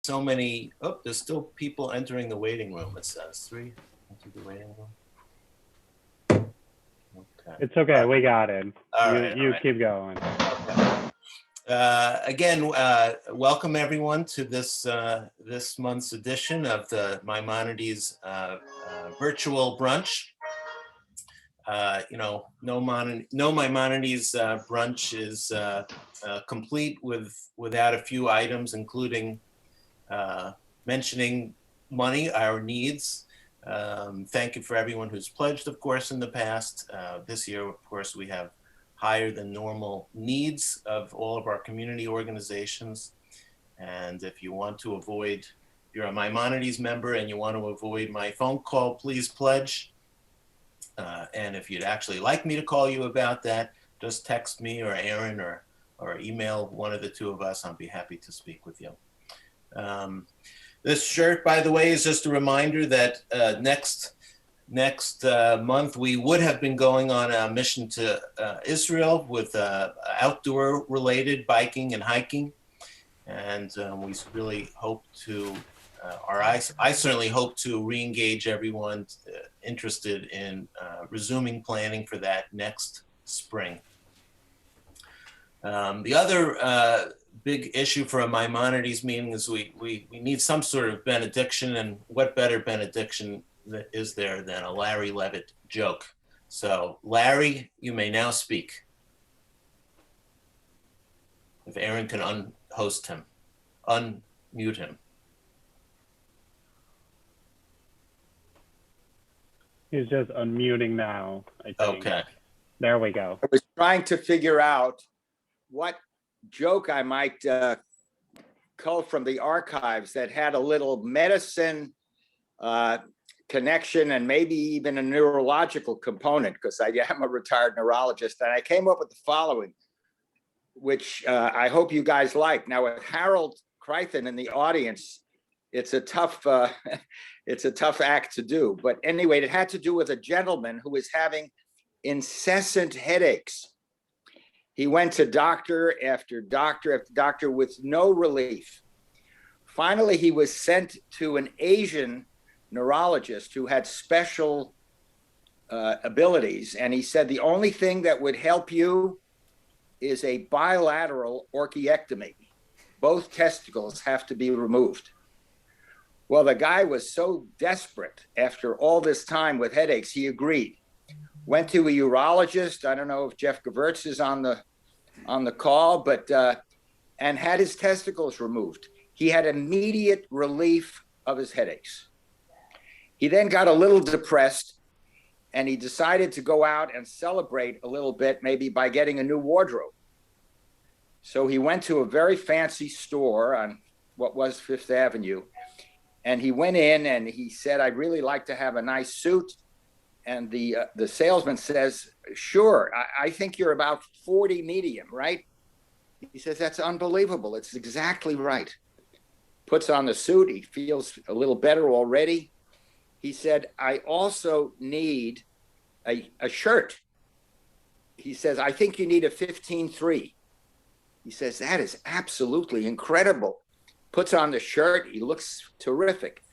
So many, oh, there's still people entering the waiting room, it says. 3 into the waiting room. Okay. It's okay, we got it. All right. You keep going. Again, welcome everyone to this this month's edition of the Maimonides virtual brunch. No Maimonides brunch is complete without a few items, including mentioning money, our needs. Thank you for everyone who's pledged, of course, in the past. This year, of course, we have higher than normal needs of all of our community organizations. And if you want to avoid, if you're a Maimonides member and you want to avoid my phone call, please pledge. And if you'd actually like me to call you about that, just text me or Aaron or email one of the two of us. I'll be happy to speak with you. This shirt, by the way, is just a reminder that next month we would have been going on a mission to Israel with outdoor related biking and hiking. And we really hope to, I certainly hope to re-engage everyone interested in resuming planning for that next spring. The other big issue for a Maimonides meeting is we need some sort of benediction, and what better benediction is there than a Larry Levitt joke? So Larry, you may now speak. If Aaron can unhost him, unmute him. He's just unmuting now, I think. Okay. There we go. I was trying to figure out what joke I might cull from the archives that had a little medicine connection and maybe even a neurological component, because I am a retired neurologist. And I came up with the following, which I hope you guys like. Now, with Harold Crichton in the audience, it's a tough act to do. But anyway, it had to do with a gentleman who was having incessant headaches. He went to doctor after doctor after doctor with no relief. Finally, he was sent to an Asian neurologist who had special abilities. And he said, the only thing that would help you is a bilateral orchiectomy. Both testicles have to be removed. Well, the guy was so desperate after all this time with headaches, he agreed. Went to a urologist. I don't know if Jeff Gewirtz is on the call, but and had his testicles removed. He had immediate relief of his headaches. He then got a little depressed, and he decided to go out and celebrate a little bit, maybe by getting a new wardrobe. So he went to a very fancy store on what was Fifth Avenue, and he went in and he said, I'd really like to have a nice suit. And the salesman says, sure, I think you're about 40 medium, right? He says, that's unbelievable. It's exactly right. Puts on the suit. He feels a little better already. He said, I also need a shirt. He says, I think you need a 15-3. He says, that is absolutely incredible. Puts on the shirt. He looks terrific.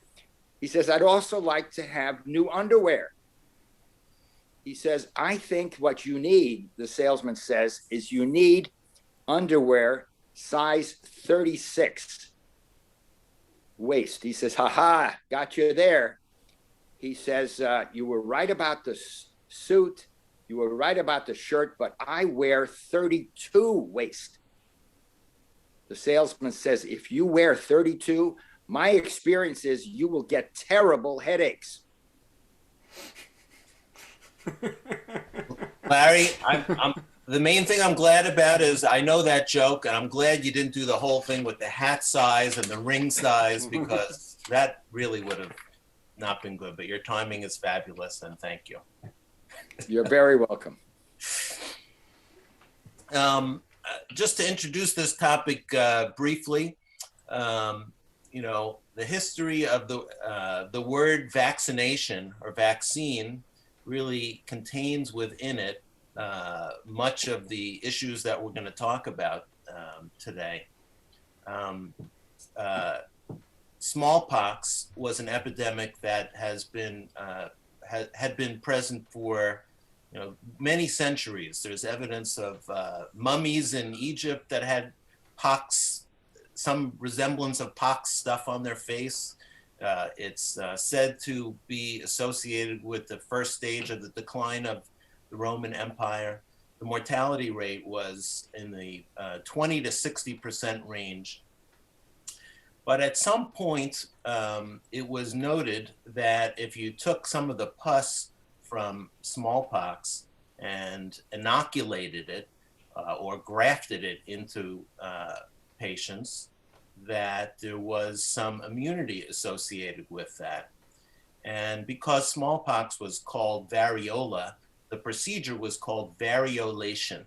He says, I'd also like to have new underwear. He says, I think what you need, the salesman says, is you need underwear size 36 waist. He says, haha, got you there. He says, you were right about the suit. You were right about the shirt, but I wear 32 waist. The salesman says, if you wear 32, my experience is you will get terrible headaches. Larry, the main thing I'm glad about is I know that joke, and I'm glad you didn't do the whole thing with the hat size and the ring size, because that really would have not been good. But your timing is fabulous, and thank you. You're very welcome. Just to introduce this topic briefly, the history of the word vaccination or vaccine really contains within it much of the issues that we're going to talk about today. smallpox was an epidemic that has been had been present for many centuries. There's evidence of mummies in Egypt that had pox, some resemblance of pox stuff on their face. It's said to be associated with the first stage of the decline of the Roman Empire. The mortality rate was in the 20 to 60% range. But at some point, it was noted that if you took some of the pus from smallpox and inoculated it or grafted it into patients, that there was some immunity associated with that. And because smallpox was called variola, the procedure was called variolation.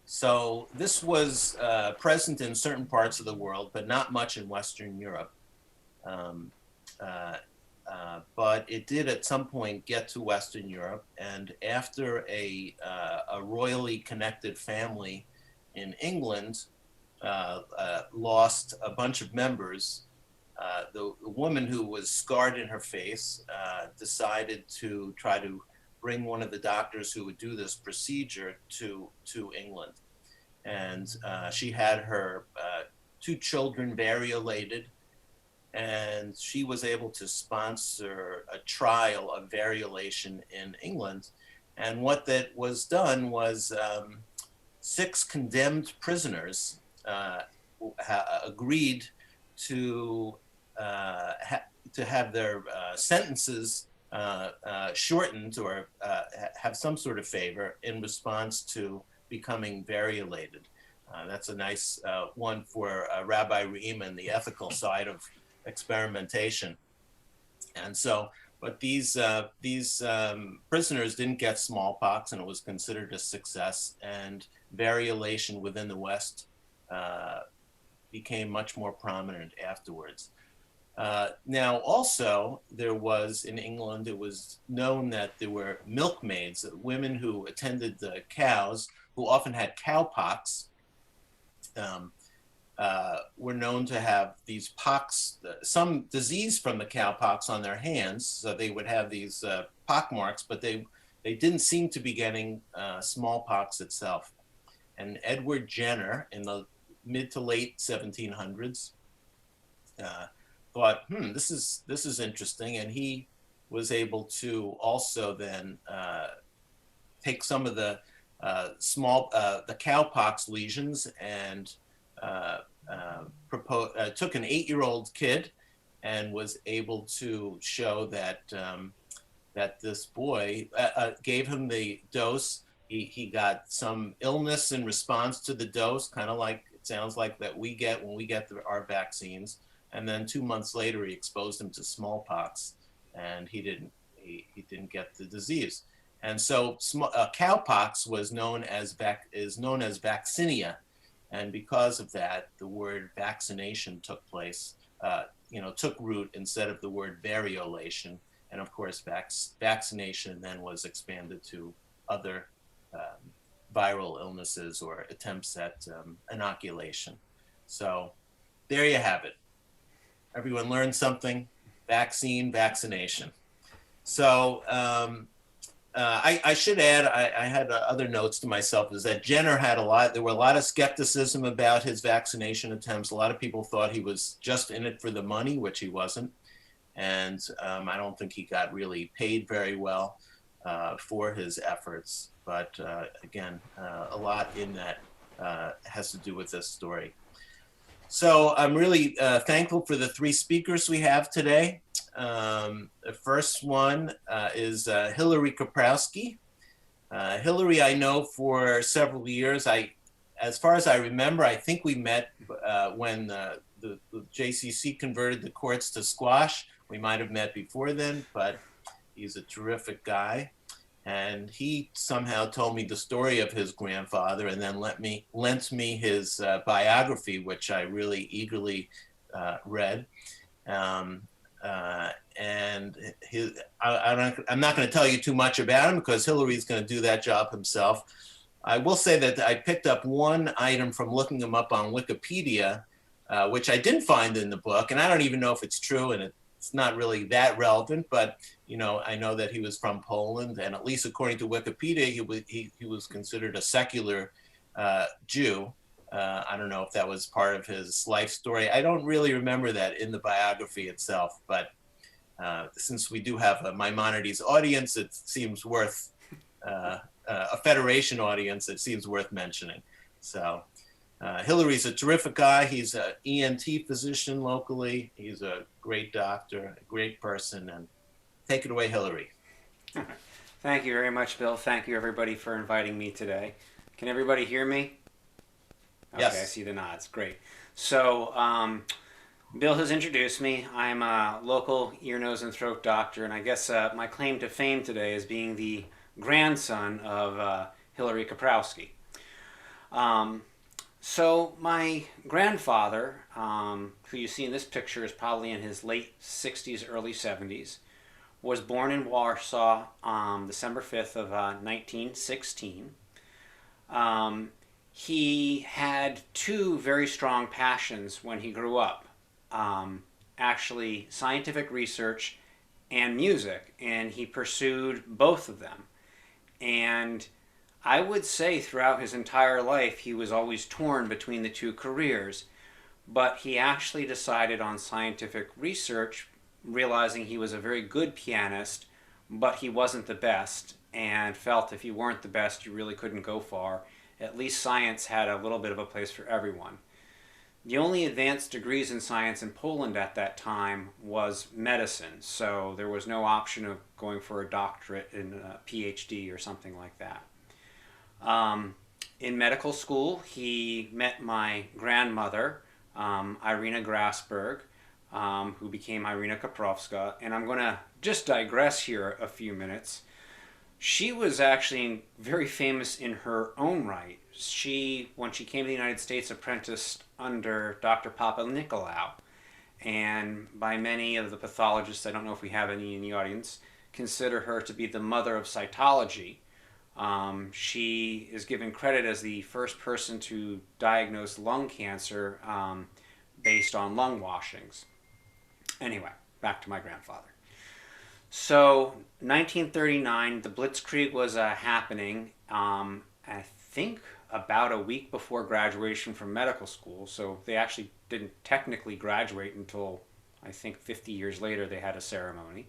So this was present in certain parts of the world, but not much in Western Europe. But it did at some point get to Western Europe, and after a royally connected family in England lost a bunch of members, the woman who was scarred in her face decided to try to bring one of the doctors who would do this procedure to England. And she had her 2 children variolated, and she was able to sponsor a trial of variolation in England. And what that was done was 6 condemned prisoners agreed to have their sentences shortened or have some sort of favor in response to becoming variolated. That's a nice one for Rabbi Reim and the ethical side of experimentation. And so, but these prisoners didn't get smallpox, and it was considered a success, and variolation within the West became much more prominent afterwards. Now, also, there was in England, it was known that there were milkmaids, women who attended the cows, who often had cowpox, were known to have these pox, some disease from the cowpox on their hands. So they would have these pock marks, but they didn't seem to be getting smallpox itself. And Edward Jenner in the mid to late 1700s thought, this is interesting, and he was able to also then take some of the the cowpox lesions and took an 8-year-old kid and was able to show that that this boy gave him the dose. He got some illness in response to the dose, kind of like it sounds like that we get when we get our vaccines. And then 2 months later, he exposed him to smallpox, and he didn't get the disease. And so cowpox was known as vaccinia, and because of that, the word vaccination took place, took root instead of the word variolation. And of course, vaccination then was expanded to other viral illnesses or attempts at inoculation. So there you have it. Everyone learned something: vaccine, vaccination. So I should add, I had other notes to myself, is that Jenner had there were a lot of skepticism about his vaccination attempts. A lot of people thought he was just in it for the money, which he wasn't. And I don't think he got really paid very well for his efforts. But again, a lot in that has to do with this story. So I'm really thankful for the 3 speakers we have today. The first one is Hillary Kaprowski. Hillary, I know for several years. As far as I remember, I think we met when the JCC converted the courts to squash. We might have met before then, but he's a terrific guy. And he somehow told me the story of his grandfather, and then lent me his biography, which I really eagerly read. And I'm not going to tell you too much about him because Hillary's going to do that job himself. I will say that I picked up one item from looking him up on Wikipedia which I didn't find in the book, and I don't even know if it's true, and it's not really that relevant, but I know that he was from Poland, and at least according to Wikipedia, he was considered a secular Jew. I don't know if that was part of his life story. I don't really remember that in the biography itself, but since we do have a Maimonides audience, it seems worth a Federation audience. It seems worth mentioning. So Hillary's a terrific guy. He's an ENT physician locally. He's a great doctor, a great person, and take it away, Hillary. Thank you very much, Bill. Thank you, everybody, for inviting me today. Can everybody hear me? Okay, Yes. I see the nods. Great. So, Bill has introduced me. I'm a local ear, nose, and throat doctor, and I guess my claim to fame today is being the grandson of Hillary Kaprowski. So my grandfather, who you see in this picture is probably in his late 60s, early 70s, was born in Warsaw December 5th of 1916. He had two very strong passions when he grew up. Actually, scientific research and music, and he pursued both of them. And I would say throughout his entire life, he was always torn between the two careers, but he actually decided on scientific research, realizing he was a very good pianist, but he wasn't the best, and felt if you weren't the best, you really couldn't go far. At least science had a little bit of a place for everyone. The only advanced degrees in science in Poland at that time was medicine, so there was no option of going for a doctorate in a PhD or something like that. In medical school, he met my grandmother, Irina Grasberg, who became Irina Kaprowska, and I'm going to just digress here a few minutes. She was actually very famous in her own right. She, when she came to the United States, apprenticed under Dr. Papanicolaou, and by many of the pathologists, I don't know if we have any in the audience, consider her to be the mother of cytology. She is given credit as the first person to diagnose lung cancer based on lung washings. Anyway, back to my grandfather. So, 1939, the Blitzkrieg was happening, I think about a week before graduation from medical school. So they actually didn't technically graduate until, I think, 50 years later they had a ceremony.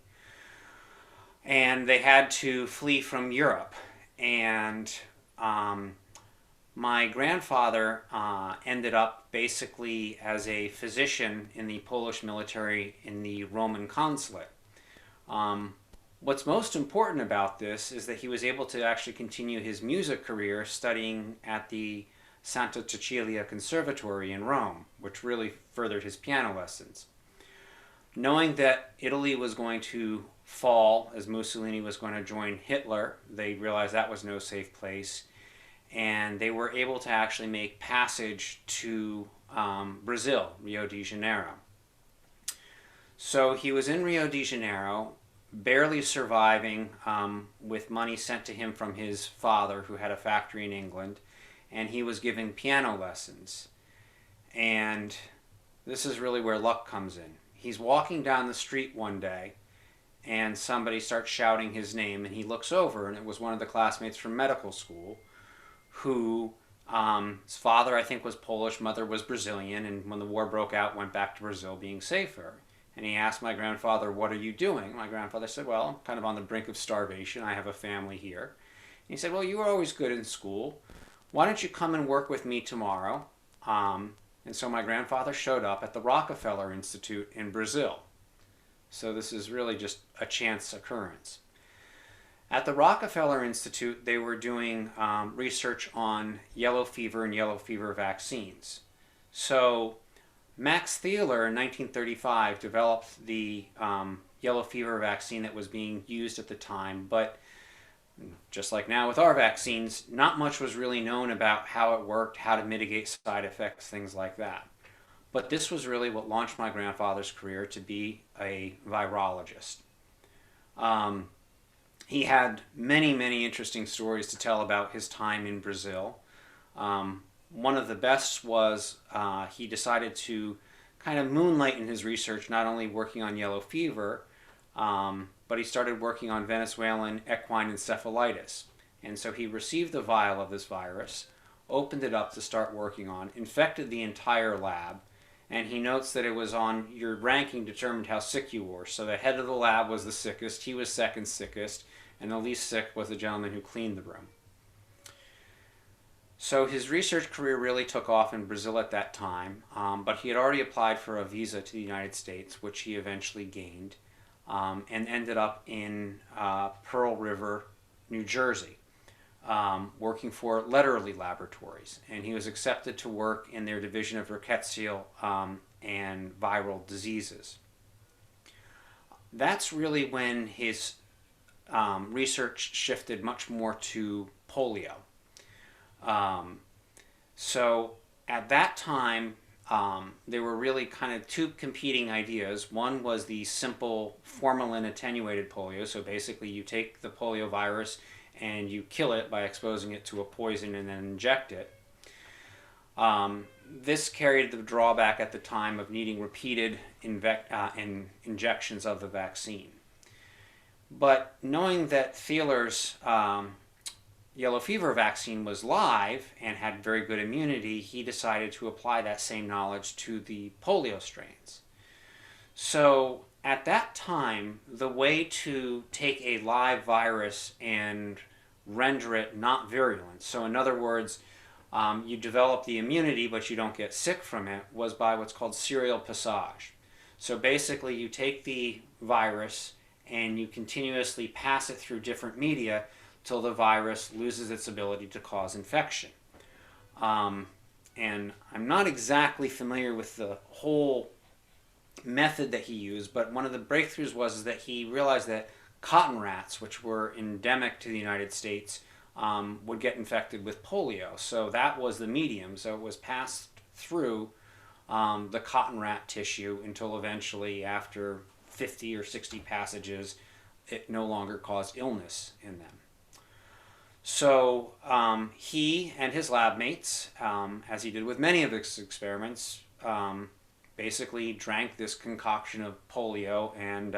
And they had to flee from Europe. And my grandfather ended up basically as a physician in the Polish military in the Roman consulate. What's most important about this is that he was able to actually continue his music career studying at the Santa Cecilia Conservatory in Rome, which really furthered his piano lessons. Knowing that Italy was going to fall as Mussolini was going to join Hitler, they realized that was no safe place, and they were able to actually make passage to Brazil, Rio de Janeiro. So he was in Rio de Janeiro, barely surviving with money sent to him from his father, who had a factory in England, and he was giving piano lessons. And this is really where luck comes in. He's walking down the street one day, and somebody starts shouting his name, and he looks over, and it was one of the classmates from medical school, who his father, I think, was Polish, mother was Brazilian, and when the war broke out, went back to Brazil being safer. And he asked my grandfather, "What are you doing?" My grandfather said, "Well, I'm kind of on the brink of starvation. I have a family here." And he said, "Well, you were always good in school. Why don't you come and work with me tomorrow?" And so my grandfather showed up at the Rockefeller Institute in Brazil. So this is really just a chance occurrence. At the Rockefeller Institute, they were doing research on yellow fever and yellow fever vaccines. So Max Thieler in 1935 developed the yellow fever vaccine that was being used at the time, but just like now with our vaccines, not much was really known about how it worked, how to mitigate side effects, things like that. But this was really what launched my grandfather's career to be a virologist. He had many, many interesting stories to tell about his time in Brazil. one of the best was he decided to kind of moonlight in his research, not only working on yellow fever, but he started working on Venezuelan equine encephalitis. And so he received the vial of this virus, opened it up to start working on, infected the entire lab, and he notes that it was on your ranking determined how sick you were. So the head of the lab was the sickest, he was second sickest, and the least sick was the gentleman who cleaned the room. So his research career really took off in Brazil at that time, but he had already applied for a visa to the United States, which he eventually gained, and ended up in Pearl River, New Jersey, working for Letterly Laboratories. And he was accepted to work in their division of rickettsial and viral diseases. That's really when his research shifted much more to polio. So at that time, there were really kind of two competing ideas. One was the simple formalin attenuated polio. So basically you take the polio virus and you kill it by exposing it to a poison and then inject it. This carried the drawback at the time of needing repeated injections of the vaccine. But knowing that Thieler's yellow fever vaccine was live and had very good immunity, he decided to apply that same knowledge to the polio strains. So at that time, the way to take a live virus and render it not virulent, so in other words, you develop the immunity but you don't get sick from it, was by what's called serial passage. So basically you take the virus and you continuously pass it through different media till the virus loses its ability to cause infection. And I'm not exactly familiar with the whole method that he used, but one of the breakthroughs was that he realized that cotton rats, which were endemic to the United States, would get infected with polio. So that was the medium. So it was passed through the cotton rat tissue until eventually, after 50 or 60 passages, it no longer caused illness in them. So he and his lab mates, as he did with many of his experiments, basically drank this concoction of polio and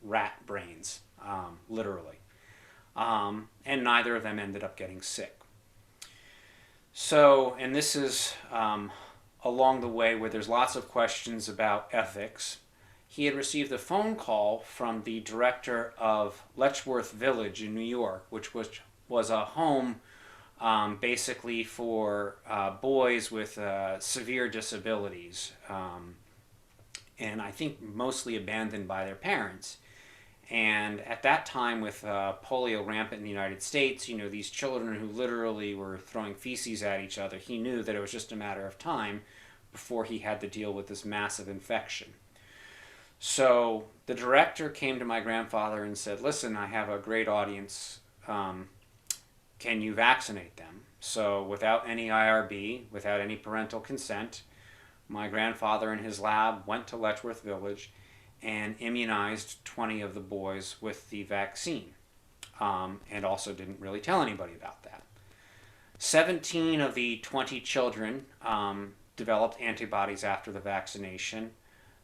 rat brains, literally. And neither of them ended up getting sick. So, and this is along the way where there's lots of questions about ethics. He had received a phone call from the director of Letchworth Village in New York, which was a home basically for boys with severe disabilities, and I think mostly abandoned by their parents. And at that time, with polio rampant in the United States, you know, these children who literally were throwing feces at each other, he knew that it was just a matter of time before he had to deal with this massive infection. So the director came to my grandfather and said, listen, I have a great audience. Can you vaccinate them? So without any IRB, without any parental consent, my grandfather and his lab went to Letchworth Village and immunized 20 of the boys with the vaccine, and also didn't really tell anybody about that. 17 of the 20 children developed antibodies after the vaccination.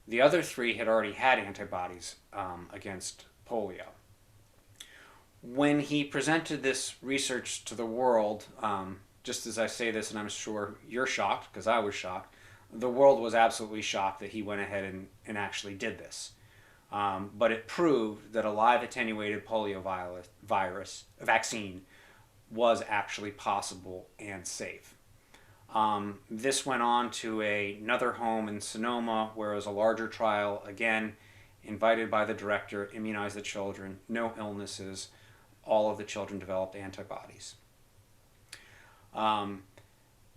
The other 3 had already had antibodies against polio. When he presented this research to the world, just as I say this, and I'm sure you're shocked, because I was shocked, the world was absolutely shocked that he went ahead and actually did this. But it proved that a live attenuated polio virus vaccine was actually possible and safe. This went on to another home in Sonoma, where it was a larger trial, again, invited by the director, immunized the children, no illnesses. All of the children developed antibodies.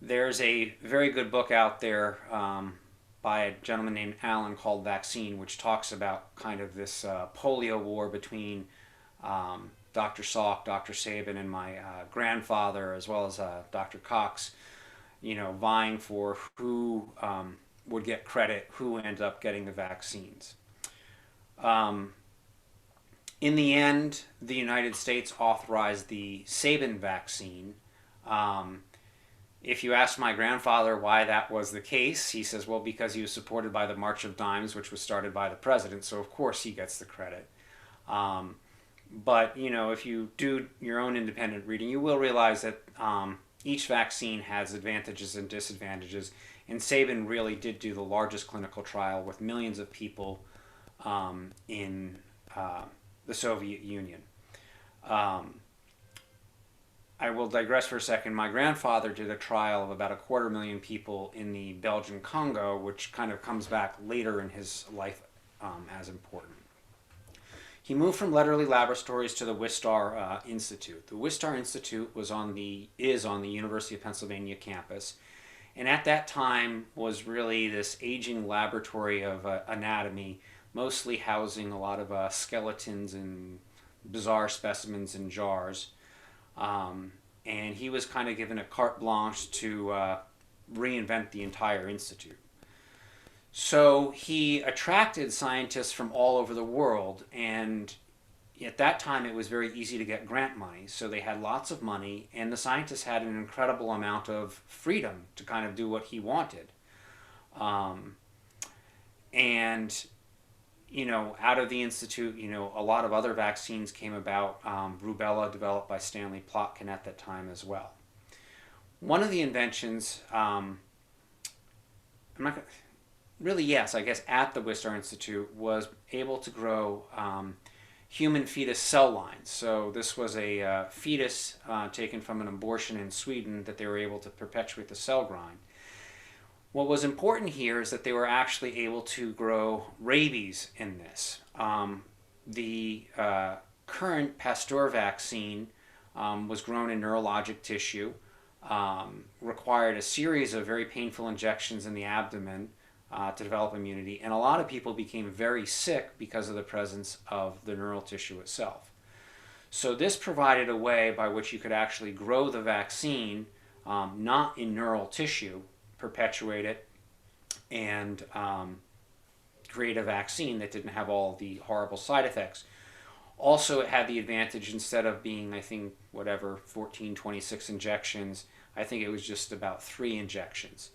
There's a very good book out there by a gentleman named Allen called Vaccine, which talks about kind of this polio war between Dr. Salk, Dr. Sabin, and my grandfather, as well as Dr. Cox, you know, vying for who would get credit, who ended up getting the vaccines. In the end, the United States authorized the Sabin vaccine. If you ask my grandfather why that was the case, he says, well, because he was supported by the March of Dimes, which was started by the president, so of course he gets the credit. Um, but, you know, if you do your own independent reading, you will realize that each vaccine has advantages and disadvantages. And Sabin really did do the largest clinical trial with millions of people in the Soviet Union. Um, I will digress for a second. My grandfather did a trial of about 250,000 people in the Belgian Congo, which kind of comes back later in his life as important. He moved from Letterly Laboratories to the Wistar Institute. The Wistar Institute is on the University of Pennsylvania campus, and at that time was really this aging laboratory of anatomy, mostly housing a lot of skeletons and bizarre specimens in jars. And he was kind of given a carte blanche to reinvent the entire institute. So he attracted scientists from all over the world, and at that time it was very easy to get grant money. So they had lots of money, and the scientists had an incredible amount of freedom to kind of do what he wanted. And you know, out of the institute, you know, a lot of other vaccines came about. Rubella, developed by Stanley Plotkin at that time as well. One of the inventions, I'm not gonna, really, yes, I guess at the Wistar Institute was able to grow human fetus cell lines. So this was a fetus taken from an abortion in Sweden that they were able to perpetuate the cell grind. What was important here is that they were actually able to grow rabies in this. The current Pasteur vaccine was grown in neurologic tissue, required a series of very painful injections in the abdomen to develop immunity, and a lot of people became very sick because of the presence of the neural tissue itself. So this provided a way by which you could actually grow the vaccine, not in neural tissue, perpetuate it, and create a vaccine that didn't have all the horrible side effects. Also, it had the advantage, instead of being, I think, 14, 26 injections, I think it was just about 3 injections.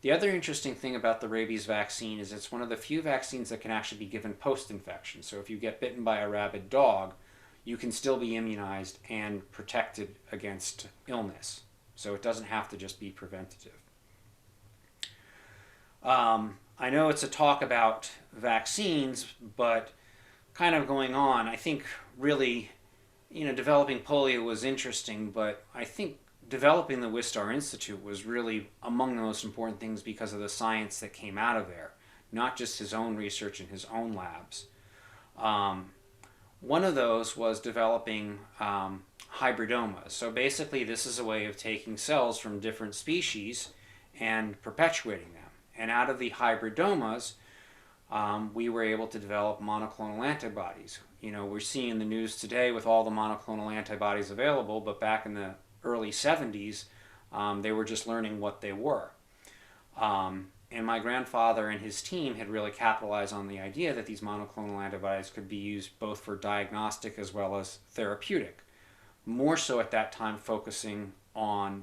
The other interesting thing about the rabies vaccine is it's one of the few vaccines that can actually be given post-infection. So if you get bitten by a rabid dog, you can still be immunized and protected against illness. So it doesn't have to just be preventative. I know it's a talk about vaccines, but kind of going on, I think really, you know, developing polio was interesting, but I think developing the Wistar Institute was really among the most important things because of the science that came out of there, not just his own research in his own labs. One of those was developing hybridomas. So basically this is a way of taking cells from different species and perpetuating them. And out of the hybridomas, we were able to develop monoclonal antibodies. You know, we're seeing in the news today with all the monoclonal antibodies available, but back in the early 70s, they were just learning what they were. And my grandfather and his team had really capitalized on the idea that these monoclonal antibodies could be used both for diagnostic as well as therapeutic. More so at that time focusing on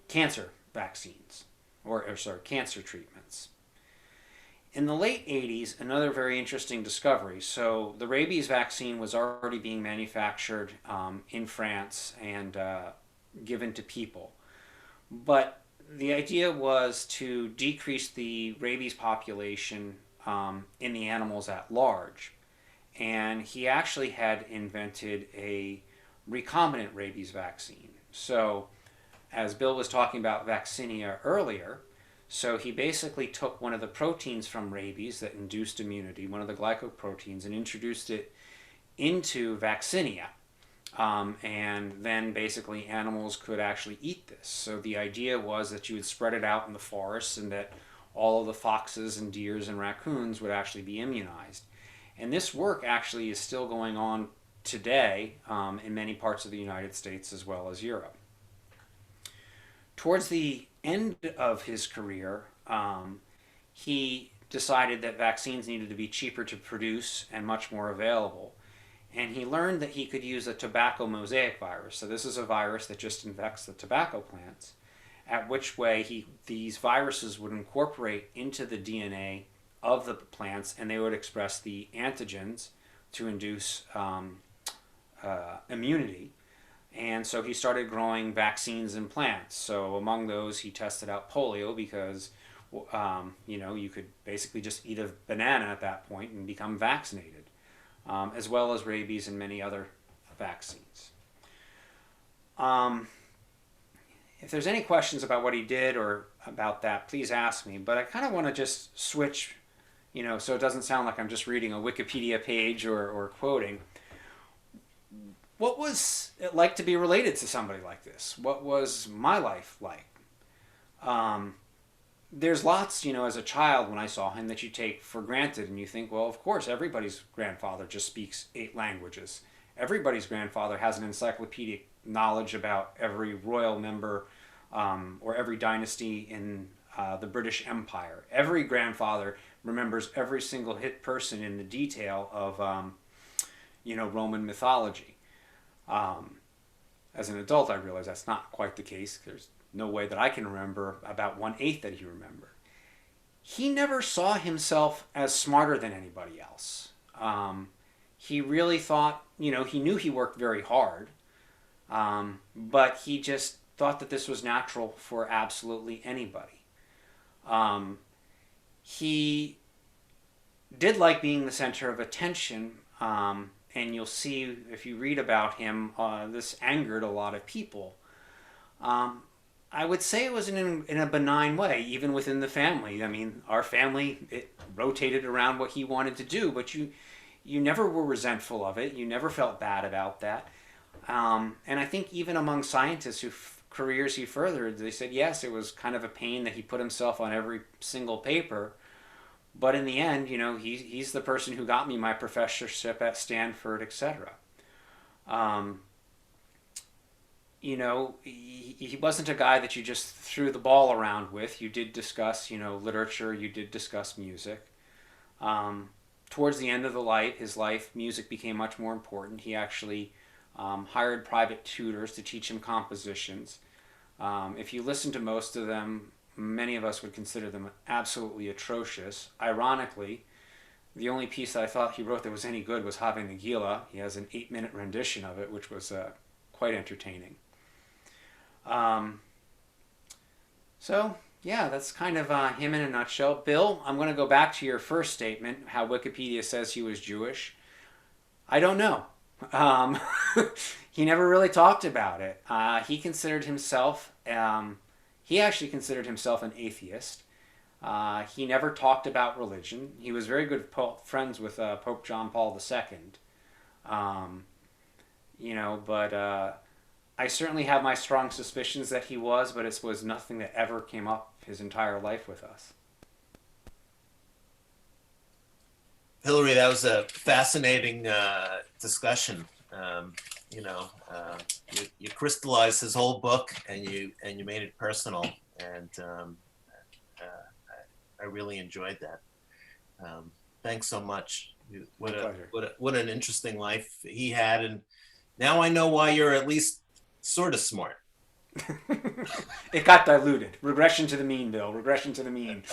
cancer vaccines, or cancer treatments. In the late 80s, another very interesting discovery. So the rabies vaccine was already being manufactured in France and given to people. But the idea was to decrease the rabies population in the animals at large. And he actually had invented a recombinant rabies vaccine. So as Bill was talking about vaccinia earlier, so he basically took one of the proteins from rabies that induced immunity, one of the glycoproteins, and introduced it into vaccinia. And then basically animals could actually eat this. So the idea was that you would spread it out in the forests and that all of the foxes and deers and raccoons would actually be immunized. And this work actually is still going on today in many parts of the United States as well as Europe. Towards the end of his career, he decided that vaccines needed to be cheaper to produce and much more available. and he learned that he could use a tobacco mosaic virus. So this is a virus that just infects the tobacco plants, at which way these viruses would incorporate into the DNA of the plants, and they would express the antigens to induce immunity. And so he started growing vaccines in plants. So among those, he tested out polio because, you could basically just eat a banana at that point and become vaccinated, as well as rabies and many other vaccines. If there's any questions about what he did or about that, please ask me. But I kind of want to just switch, so it doesn't sound like I'm just reading a Wikipedia page or quoting. What was it like to be related to somebody like this? What was my life like? There's lots, as a child when I saw him that you take for granted, and you think, well, of course, everybody's grandfather just speaks 8 languages. Everybody's grandfather has an encyclopedic knowledge about every royal member or every dynasty in the British Empire. Every grandfather remembers every single hit person in the detail of, Roman mythology. As an adult, I realize that's not quite the case. There's no way that I can remember about 1/8 that he remembered. He never saw himself as smarter than anybody else. He really thought, he knew he worked very hard, but he just thought that this was natural for absolutely anybody. He did like being the center of attention, and you'll see if you read about him, this angered a lot of people. I would say it was in a benign way, even within the family. I mean, our family, it rotated around what he wanted to do, but you never were resentful of it. You never felt bad about that. And I think even among scientists whose careers he furthered, they said, yes, it was kind of a pain that he put himself on every single paper. But in the end, he's the person who got me my professorship at Stanford, etc. He wasn't a guy that you just threw the ball around with. You did discuss, literature. You did discuss music. Towards the end of his life, music became much more important. He actually hired private tutors to teach him compositions. If you listen to most of them, many of us would consider them absolutely atrocious. Ironically, the only piece that I thought he wrote that was any good was Ave Nagila. He has an 8-minute rendition of it, which was quite entertaining. So, yeah, that's kind of him in a nutshell. Bill, I'm going to go back to your first statement, how Wikipedia says he was Jewish. I don't know. He never really talked about it. He actually considered himself an atheist. He never talked about religion. He was very good friends with Pope John Paul II. But I certainly have my strong suspicions that he was, but it was nothing that ever came up his entire life with us. Hillary, that was a fascinating discussion. You crystallized his whole book, and you made it personal, and I really enjoyed that. Thanks so much. What an interesting life he had, and now I know why you're at least sort of smart. It got diluted. Regression to the mean, Bill. Regression to the mean.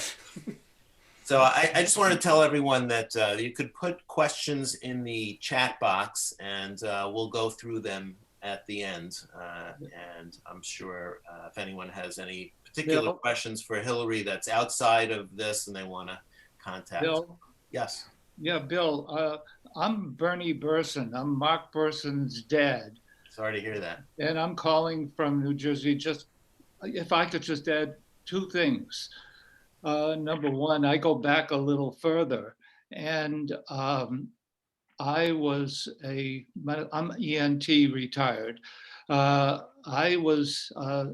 So I just want to tell everyone that you could put questions in the chat box, and we'll go through them at the end. And I'm sure if anyone has any particular questions for Hillary that's outside of this and they want to contact. Bill? Yes. Yeah, Bill, I'm Bernie Burson. I'm Mark Burson's dad. Sorry to hear that. And I'm calling from New Jersey. Just if I could just add 2 things. Number one, I go back a little further, and I'm ENT retired. I was a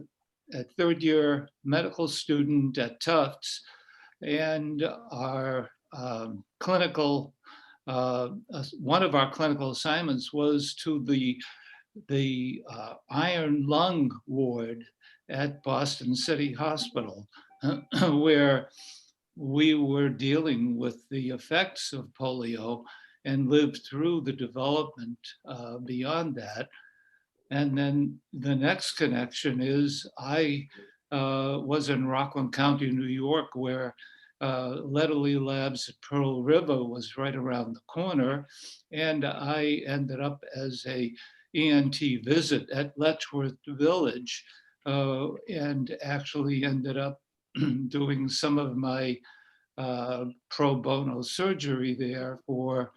3rd-year medical student at Tufts, and our clinical, one of our clinical assignments was to the iron lung ward at Boston City Hospital, where we were dealing with the effects of polio and lived through the development beyond that. And then the next connection is I was in Rockland County, New York, where Letterly Labs at Pearl River was right around the corner. And I ended up as a ENT visit at Letchworth Village and actually ended up doing some of my pro bono surgery there for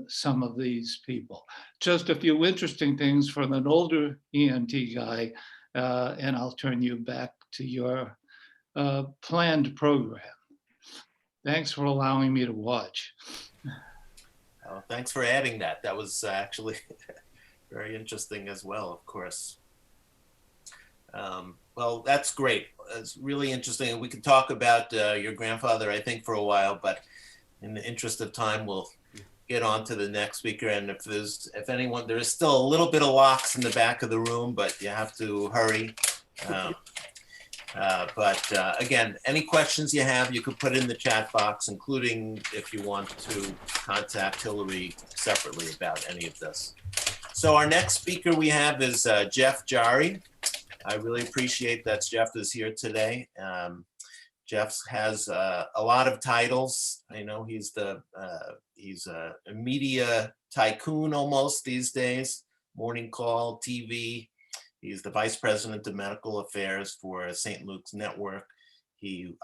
some of these people. Just a few interesting things from an older ENT guy, and I'll turn you back to your planned program. Thanks for allowing me to watch. Oh, thanks for adding that. That was actually very interesting as well, of course. Well, that's great. It's really interesting. We could talk about your grandfather, I think, for a while, but in the interest of time, we'll get on to the next speaker. And if anyone, there is still a little bit of locks in the back of the room, but you have to hurry. Again, any questions you have, you could put in the chat box, including if you want to contact Hillary separately about any of this. So our next speaker we have is Jeff Jari. I really appreciate that Jeff is here today. Jeff has a lot of titles. I know he's a media tycoon almost these days. Morning Call, TV. He's the vice president of medical affairs for St. Luke's Network.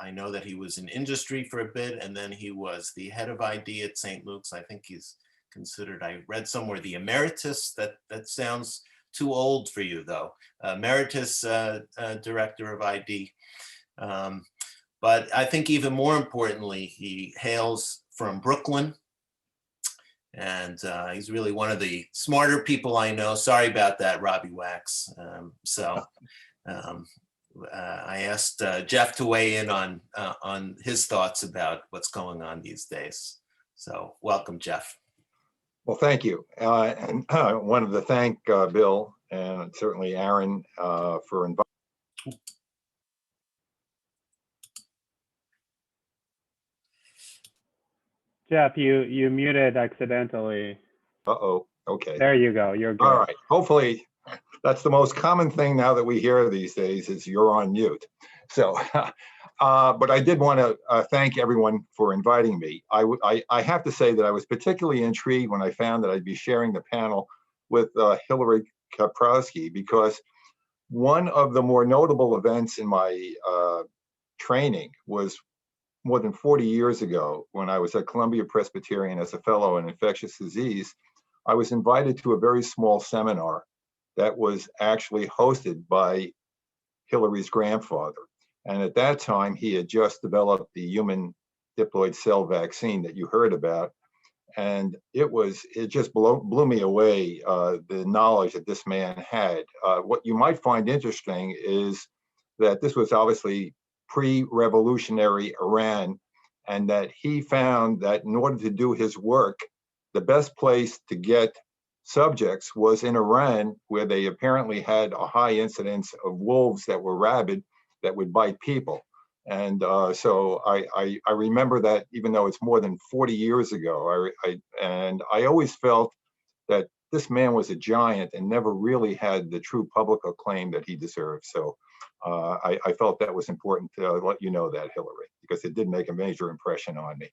I know that he was in industry for a bit, and then he was the head of ID at St. Luke's. I think he's considered, I read somewhere, the emeritus. That sounds too old for you, though. Emeritus director of ID. But I think even more importantly, he hails from Brooklyn, and he's really one of the smarter people I know. Sorry about that, Robbie Wax. I asked Jeff to weigh in on his thoughts about what's going on these days. So welcome, Jeff. Well, thank you. And I wanted to thank Bill and certainly Aaron for inviting. Jeff, you muted accidentally. Uh-oh. Okay. There you go. You're good. All right. Hopefully, that's the most common thing now that we hear these days is you're on mute. So, but I did want to thank everyone for inviting me. I have to say that I was particularly intrigued when I found that I'd be sharing the panel with Hillary Kaprowski, because one of the more notable events in my training was more than 40 years ago when I was at Columbia Presbyterian as a fellow in infectious disease. I was invited to a very small seminar that was actually hosted by Hillary's grandfather. And at that time, he had just developed the human diploid cell vaccine that you heard about. And it just blew me away, the knowledge that this man had. What you might find interesting is that this was obviously pre-revolutionary Iran, and that he found that in order to do his work, the best place to get subjects was in Iran, where they apparently had a high incidence of wolves that were rabid that would bite people. And so I remember that, even though it's more than 40 years ago, I always felt that this man was a giant and never really had the true public acclaim that he deserved. So I felt that was important to let you know that, Hillary, because it did make a major impression on me.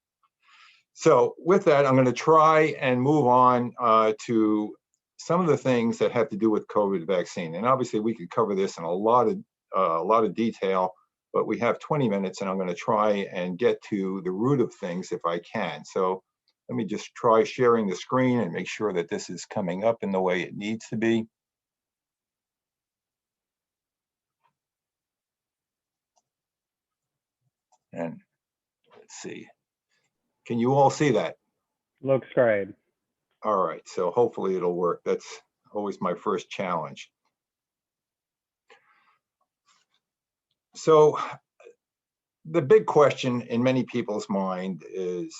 So with that, I'm going to try and move on to some of the things that have to do with COVID vaccine. And obviously we could cover this in a lot of detail, but we have 20 minutes and I'm going to try and get to the root of things if I can. So let me just try sharing the screen and make sure that this is coming up in the way it needs to be. And let's see. Can you all see that? Looks great. All right, so hopefully it'll work. That's always my first challenge. So the big question in many people's mind is,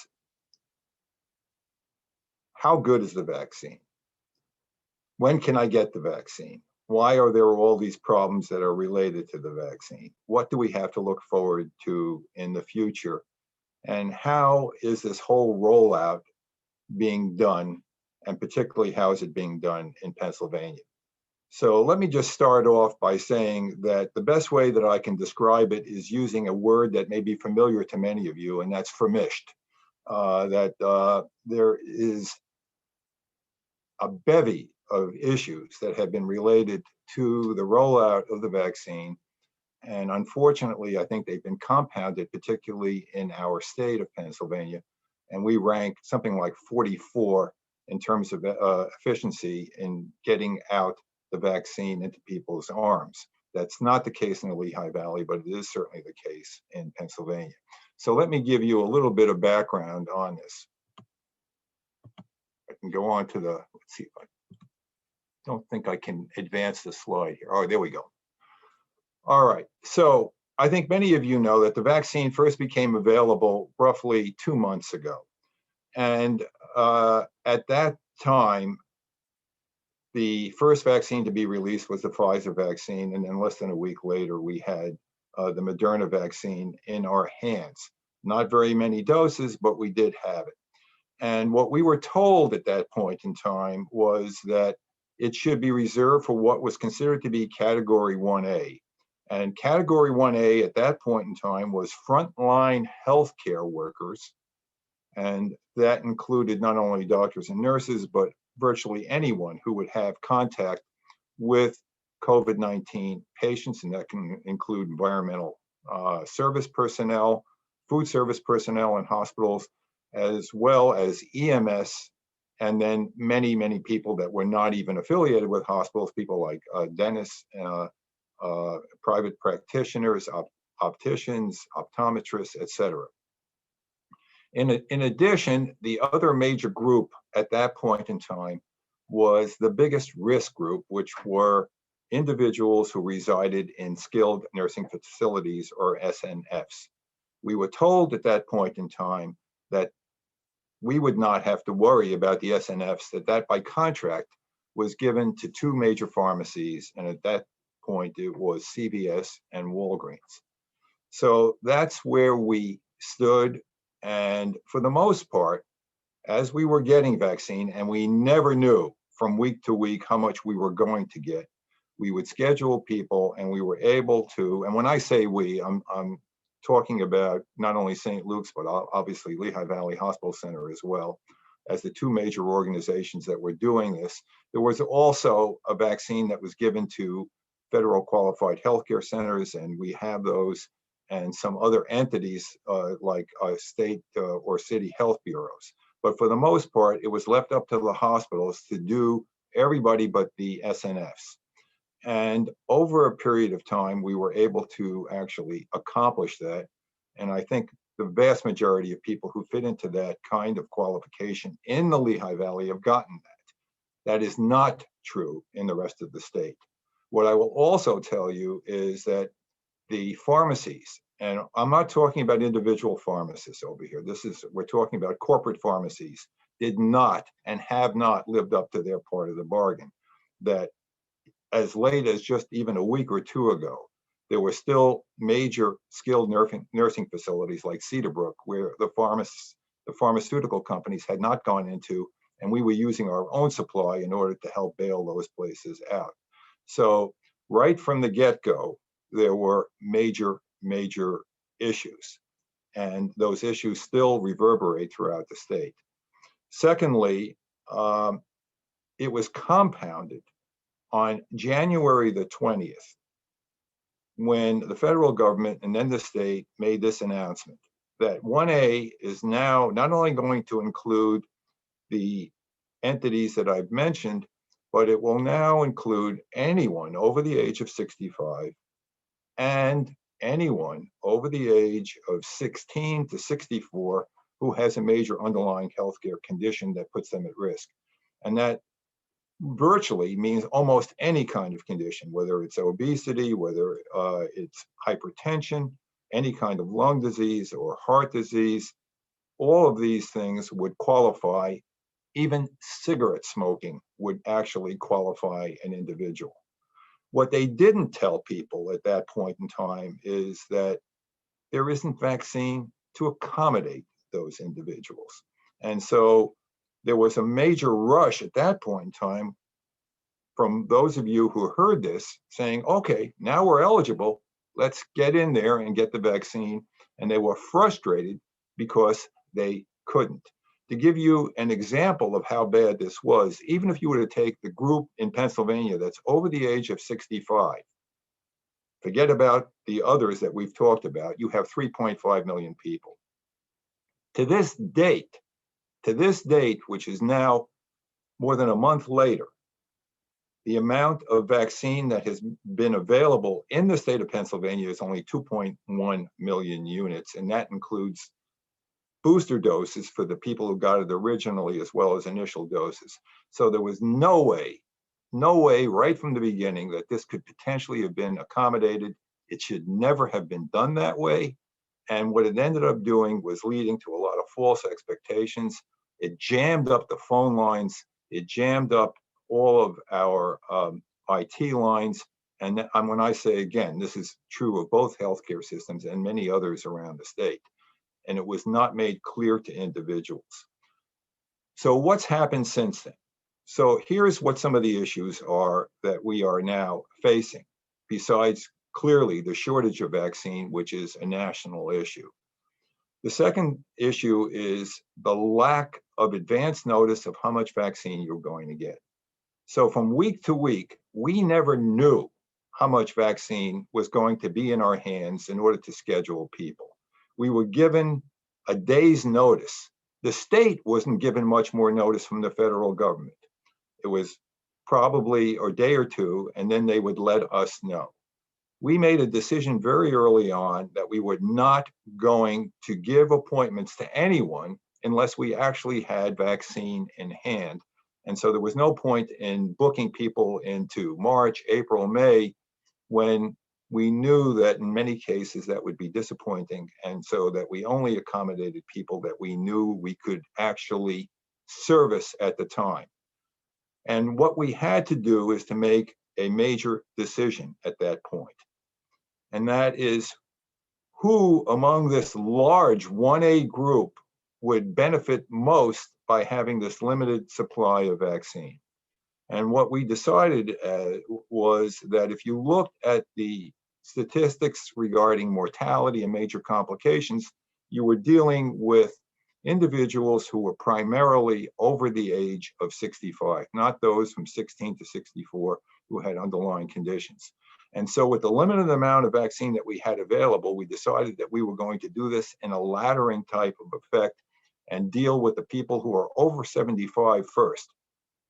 how good is the vaccine? When can I get the vaccine? Why are there all these problems that are related to the vaccine? What do we have to look forward to in the future? And how is this whole rollout being done, and particularly how is it being done in Pennsylvania. So let me just start off by saying that the best way that I can describe it is using a word that may be familiar to many of you, and that's famished. There is a bevy of issues that have been related to the rollout of the vaccine. And unfortunately, I think they've been compounded, particularly in our state of Pennsylvania. And we rank something like 44 in terms of efficiency in getting out the vaccine into people's arms. That's not the case in the Lehigh Valley, but it is certainly the case in Pennsylvania. So let me give you a little bit of background on this. I can go on to the, let's see if I don't think I can advance the slide here. Oh, there we go. All right, so I think many of you know that the vaccine first became available roughly 2 months ago. And at that time, the first vaccine to be released was the Pfizer vaccine. And then less than a week later, we had the Moderna vaccine in our hands. Not very many doses, but we did have it. And what we were told at that point in time was that it should be reserved for what was considered to be Category 1A. And Category 1A at that point in time was frontline healthcare workers. And that included not only doctors and nurses, but virtually anyone who would have contact with COVID-19 patients. And that can include environmental service personnel, food service personnel in hospitals, as well as EMS, and then many, many people that were not even affiliated with hospitals, people like dentists, private practitioners, opticians, optometrists, etc. In addition, the other major group at that point in time was the biggest risk group, which were individuals who resided in skilled nursing facilities, or SNFs. We were told at that point in time that we would not have to worry about the SNFs, that by contract was given to two major pharmacies, and at that point it was CVS and Walgreens. So that's where we stood. And for the most part, as we were getting vaccine, and we never knew from week to week how much we were going to get, we would schedule people, and we were able to, and when I say we, I'm talking about not only St. Luke's, but obviously Lehigh Valley Hospital Center as well, as the two major organizations that were doing this. There was also a vaccine that was given to federal qualified healthcare centers, and we have those, and some other entities like state or city health bureaus. But for the most part, it was left up to the hospitals to do everybody but the SNFs. And over a period of time, we were able to actually accomplish that. And I think the vast majority of people who fit into that kind of qualification in the Lehigh Valley have gotten that. That is not true in the rest of the state. What I will also tell you is that the pharmacies, and I'm not talking about individual pharmacists over here. We're talking about corporate pharmacies, did not and have not lived up to their part of the bargain. That as late as just even a week or two ago, there were still major skilled nursing facilities like Cedarbrook, where the pharmaceutical companies had not gone into, and we were using our own supply in order to help bail those places out. So right from the get-go, there were major, major issues, and those issues still reverberate throughout the state. Secondly, it was compounded on January the 20th, when the federal government and then the state made this announcement that 1A is now not only going to include the entities that I've mentioned, but it will now include anyone over the age of 65 and anyone over the age of 16 to 64 who has a major underlying healthcare condition that puts them at risk. And that virtually means almost any kind of condition, whether it's obesity, whether it's hypertension, any kind of lung disease or heart disease. All of these things would qualify. Even cigarette smoking would actually qualify an individual. What they didn't tell people at that point in time is that there isn't vaccine to accommodate those individuals. And so there was a major rush at that point in time from those of you who heard this saying, okay, now we're eligible, let's get in there and get the vaccine. And they were frustrated because they couldn't. To give you an example of how bad this was, even if you were to take the group in Pennsylvania that's over the age of 65, forget about the others that we've talked about, you have 3.5 million people. To this date, which is now more than a month later, the amount of vaccine that has been available in the state of Pennsylvania is only 2.1 million units, and that includes booster doses for the people who got it originally as well as initial doses. So there was no way right from the beginning that this could potentially have been accommodated. It should never have been done that way. And what it ended up doing was leading to a lot of false expectations. It jammed up the phone lines. It jammed up all of our IT lines. And when I say, again, this is true of both healthcare systems and many others around the state. And it was not made clear to individuals. So what's happened since then? So here's what some of the issues are that we are now facing, besides clearly the shortage of vaccine, which is a national issue. The second issue is the lack of advance notice of how much vaccine you're going to get. So from week to week, we never knew how much vaccine was going to be in our hands in order to schedule people. We were given a day's notice. The state wasn't given much more notice from the federal government. It was probably a day or two, and then they would let us know. We made a decision very early on that we were not going to give appointments to anyone unless we actually had vaccine in hand. And so there was no point in booking people into March, April, May, when we knew that in many cases that would be disappointing. And so that we only accommodated people that we knew we could actually service at the time. And what we had to do is to make a major decision at that point. And that is who among this large 1A group would benefit most by having this limited supply of vaccine. And what we decided was that if you looked at the statistics regarding mortality and major complications, you were dealing with individuals who were primarily over the age of 65, not those from 16 to 64 who had underlying conditions. And so with the limited amount of vaccine that we had available, we decided that we were going to do this in a laddering type of effect and deal with the people who are over 75 first,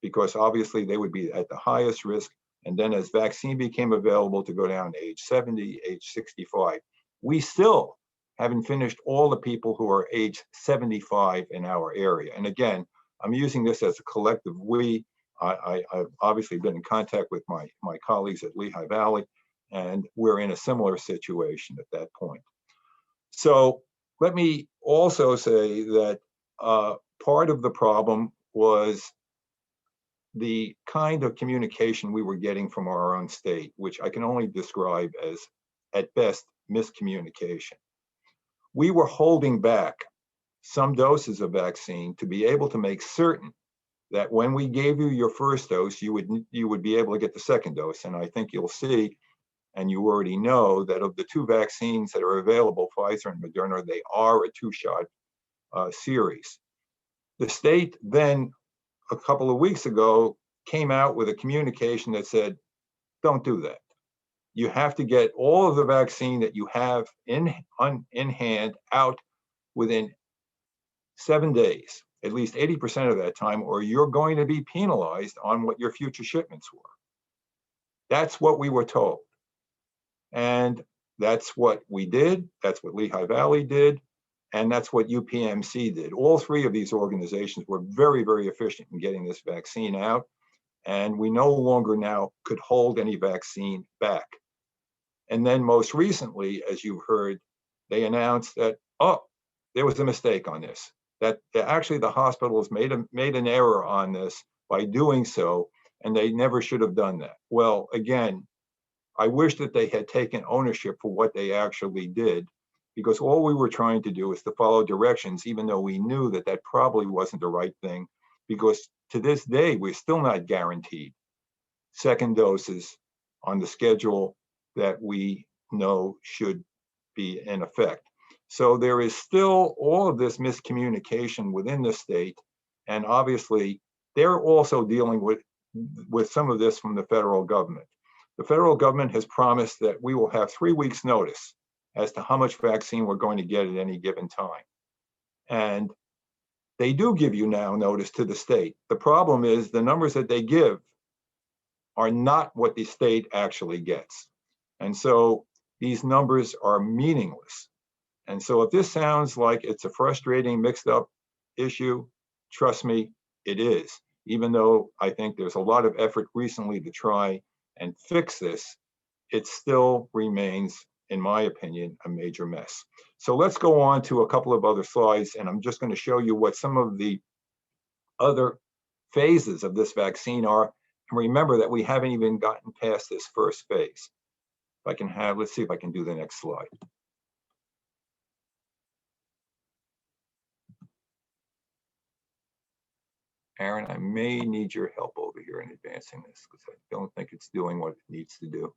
because obviously they would be at the highest risk. And then as vaccine became available, to go down to age 70, age 65. We still haven't finished all the people who are age 75 in our area. And again, I'm using this as a collective we. I've obviously been in contact with my colleagues at Lehigh Valley, and we're in a similar situation at that point. So let me also say that part of the problem was the kind of communication we were getting from our own state, which I can only describe as, at best, miscommunication. We were holding back some doses of vaccine to be able to make certain that when we gave you your first dose, you would be able to get the second dose. And I think you'll see, and you already know, that of the two vaccines that are available, Pfizer and Moderna, they are a two-shot series. The state then, a couple of weeks ago, came out with a communication that said, don't do that. You have to get all of the vaccine that you have in hand out within 7 days, at least 80% of that time, or you're going to be penalized on what your future shipments were. That's what we were told. And that's what we did. That's what Lehigh Valley did. And that's what UPMC did. All three of these organizations were very, very efficient in getting this vaccine out. And we no longer now could hold any vaccine back. And then most recently, as you've heard, they announced that, oh, there was a mistake on this, that actually the hospitals made an error on this by doing so, and they never should have done that. Well, again, I wish that they had taken ownership for what they actually did, because all we were trying to do is to follow directions, even though we knew that that probably wasn't the right thing. because to this day, we're still not guaranteed second doses on the schedule that we know should be in effect. So there is still all of this miscommunication within the state. And obviously, they're also dealing with some of this from the federal government. The federal government has promised that we will have 3 weeks notice as to how much vaccine we're going to get at any given time. And they do give you now notice to the state. The problem is the numbers that they give are not what the state actually gets. And so these numbers are meaningless. And so if this sounds like it's a frustrating, mixed up issue, trust me, it is. Even though I think there's a lot of effort recently to try and fix this, it still remains, in my opinion, a major mess. So let's go on to a couple of other slides, and I'm just going to show you what some of the other phases of this vaccine are. And remember that we haven't even gotten past this first phase. If I can have, let's see if I can do the next slide. Aaron, I may need your help over here in advancing this because I don't think it's doing what it needs to do.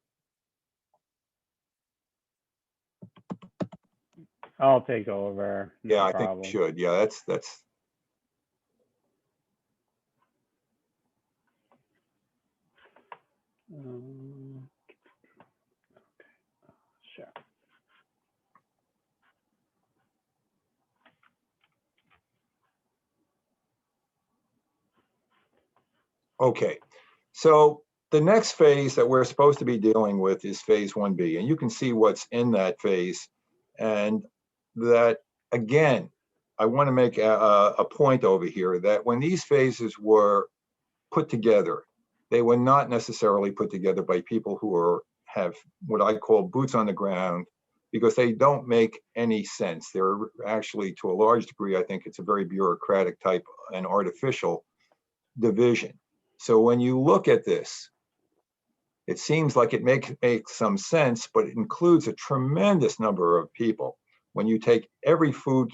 I'll take over. No Yeah, I problem. think you should. Yeah, that's. Sure. Okay, so the next phase that we're supposed to be dealing with is phase 1B, and you can see what's in that phase. And that, again, I want to make a point over here that when these phases were put together, they were not necessarily put together by people who have what I call boots on the ground, because they don't make any sense. They're actually, to a large degree, I think it's a very bureaucratic type and artificial division. So when you look at this, it seems like it makes some sense, but it includes a tremendous number of people. When you take every food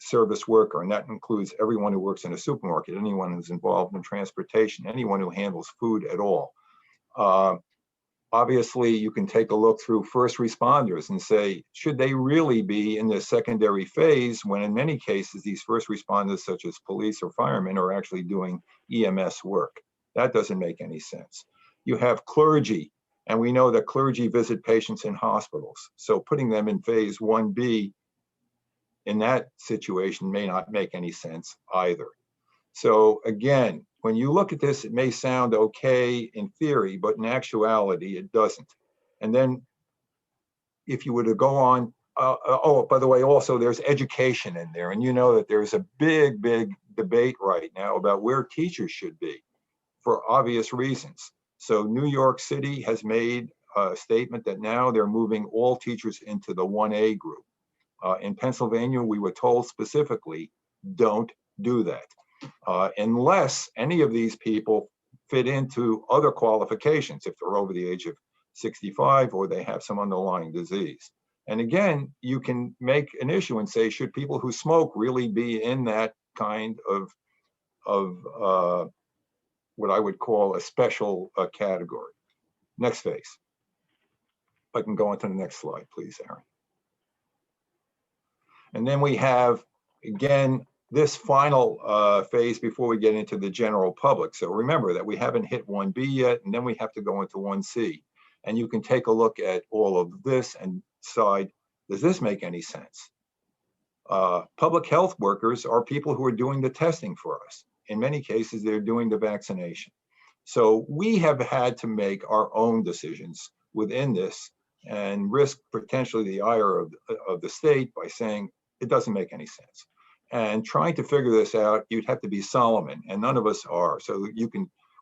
service worker, and that includes everyone who works in a supermarket, anyone who's involved in transportation, anyone who handles food at all. Obviously, you can take a look through first responders and say, should they really be in the secondary phase when in many cases, these first responders, such as police or firemen, are actually doing EMS work? That doesn't make any sense. You have clergy, and we know that clergy visit patients in hospitals. So putting them in phase 1B in that situation may not make any sense either. So again, when you look at this, it may sound okay in theory, but in actuality, it doesn't. And then if you were to go on, oh, by the way, also there's education in there. And you know that there's a big, big debate right now about where teachers should be for obvious reasons. So New York City has made a statement that now they're moving all teachers into the 1A group. In Pennsylvania, we were told specifically, don't do that. Unless any of these people fit into other qualifications, if they're over the age of 65 or they have some underlying disease. And again, you can make an issue and say, should people who smoke really be in that kind of what I would call a special category? Next phase. If I can go on to the next slide, please, Aaron. And then we have, again, this final phase before we get into the general public. So remember that we haven't hit 1B yet, and then we have to go into 1C. And you can take a look at all of this and decide, does this make any sense? Public health workers are people who are doing the testing for us. In many cases, they're doing the vaccination. So we have had to make our own decisions within this and risk potentially the ire of the state by saying it doesn't make any sense. And trying to figure this out, you'd have to be Solomon, and none of us are. So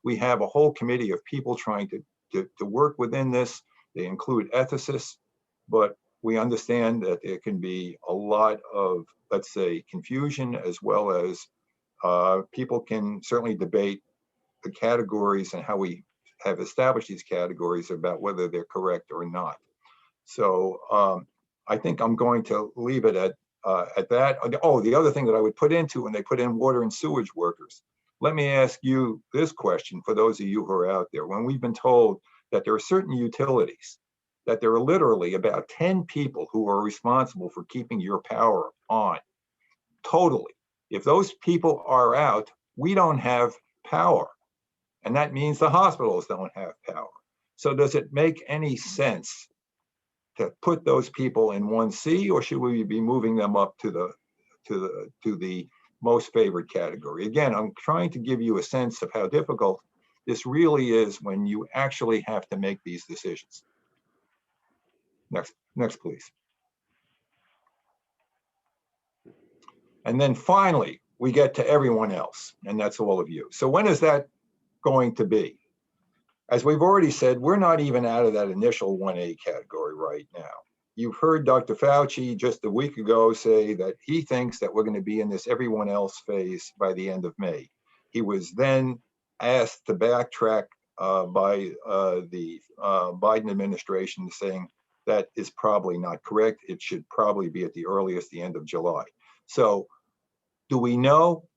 we have a whole committee of people trying to work within this. They include ethicists, but we understand that there can be a lot of, let's say, confusion, as well as people can certainly debate the categories and how we have established these categories about whether they're correct or not. So I think I'm going to leave it at that. Oh, the other thing that I would put into when they put in water and sewage workers. Let me ask you this question for those of you who are out there. When we've been told that there are certain utilities, that there are literally about 10 people who are responsible for keeping your power on, totally. If those people are out, we don't have power. And that means the hospitals don't have power. So does it make any sense to put those people in 1C, or should we be moving them up to the most favored category? Again, I'm trying to give you a sense of how difficult this really is when you actually have to make these decisions. Next, please. And then finally, we get to everyone else, and that's all of you. So when is that going to be? As we've already said, we're not even out of that initial 1A category right now. You've heard Dr. Fauci just a week ago say that he thinks that we're going to be in this everyone else phase by the end of May. He was then asked to backtrack by the Biden administration, saying that is probably not correct. It should probably be at the earliest the end of July. So do we know?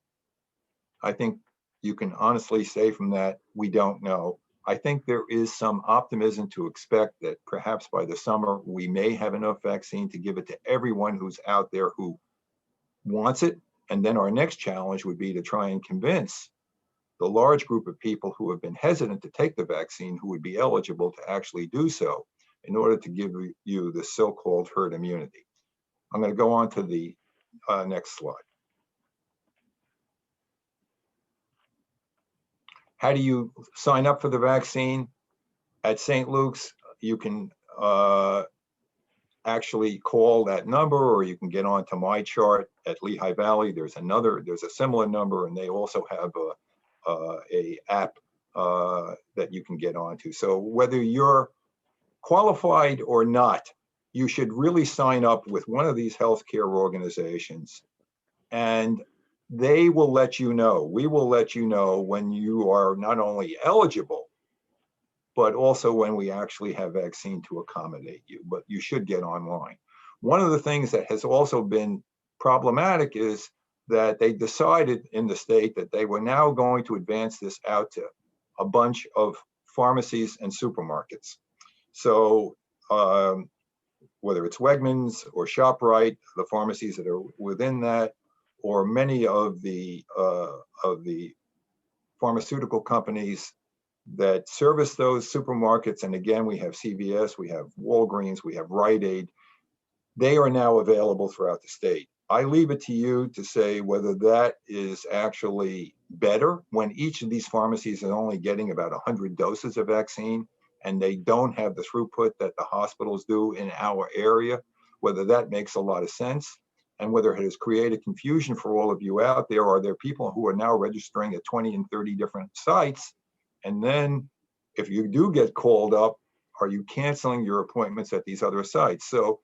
I think you can honestly say from that, we don't know. I think there is some optimism to expect that perhaps by the summer, we may have enough vaccine to give it to everyone who's out there who wants it. And then our next challenge would be to try and convince the large group of people who have been hesitant to take the vaccine, who would be eligible to actually do so in order to give you the so-called herd immunity. I'm going to go on to the next slide. How do you sign up for the vaccine? At St. Luke's, you can actually call that number, or you can get onto my chart at Lehigh Valley. There's a similar number, and they also have a app that you can get onto. So whether you're qualified or not, you should really sign up with one of these healthcare organizations, and they will let you know. We will let you know when you are not only eligible, but also when we actually have vaccine to accommodate you. But you should get online. One of the things that has also been problematic is that they decided in the state that they were now going to advance this out to a bunch of pharmacies and supermarkets. So whether it's Wegmans or ShopRite, the pharmacies that are within that, or many of the pharmaceutical companies that service those supermarkets, and again, we have CVS, we have Walgreens, we have Rite Aid, they are now available throughout the state. I leave it to you to say whether that is actually better when each of these pharmacies is only getting about 100 doses of vaccine, and they don't have the throughput that the hospitals do in our area, whether that makes a lot of sense, and whether it has created confusion for all of you out there. Are there people who are now registering at 20 and 30 different sites? And then if you do get called up, are you canceling your appointments at these other sites? So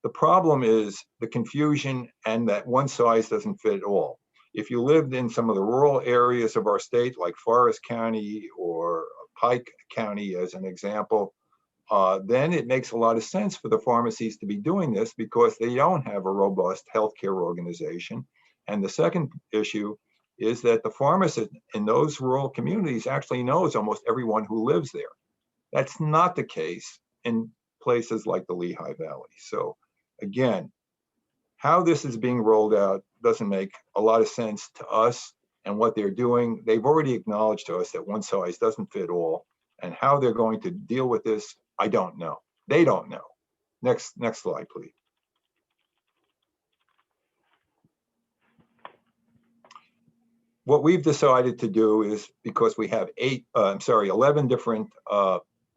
the problem is the confusion and that one size doesn't fit all. If you lived in some of the rural areas of our state, like Forest County or Pike County as an example, then it makes a lot of sense for the pharmacies to be doing this because they don't have a robust healthcare organization. And the second issue is that the pharmacist in those rural communities actually knows almost everyone who lives there. That's not the case in places like the Lehigh Valley. So again, how this is being rolled out doesn't make a lot of sense to us and what they're doing. They've already acknowledged to us that one size doesn't fit all, and how they're going to deal with this, I don't know. They don't know. Next slide, please. What we've decided to do is, because we have 11 different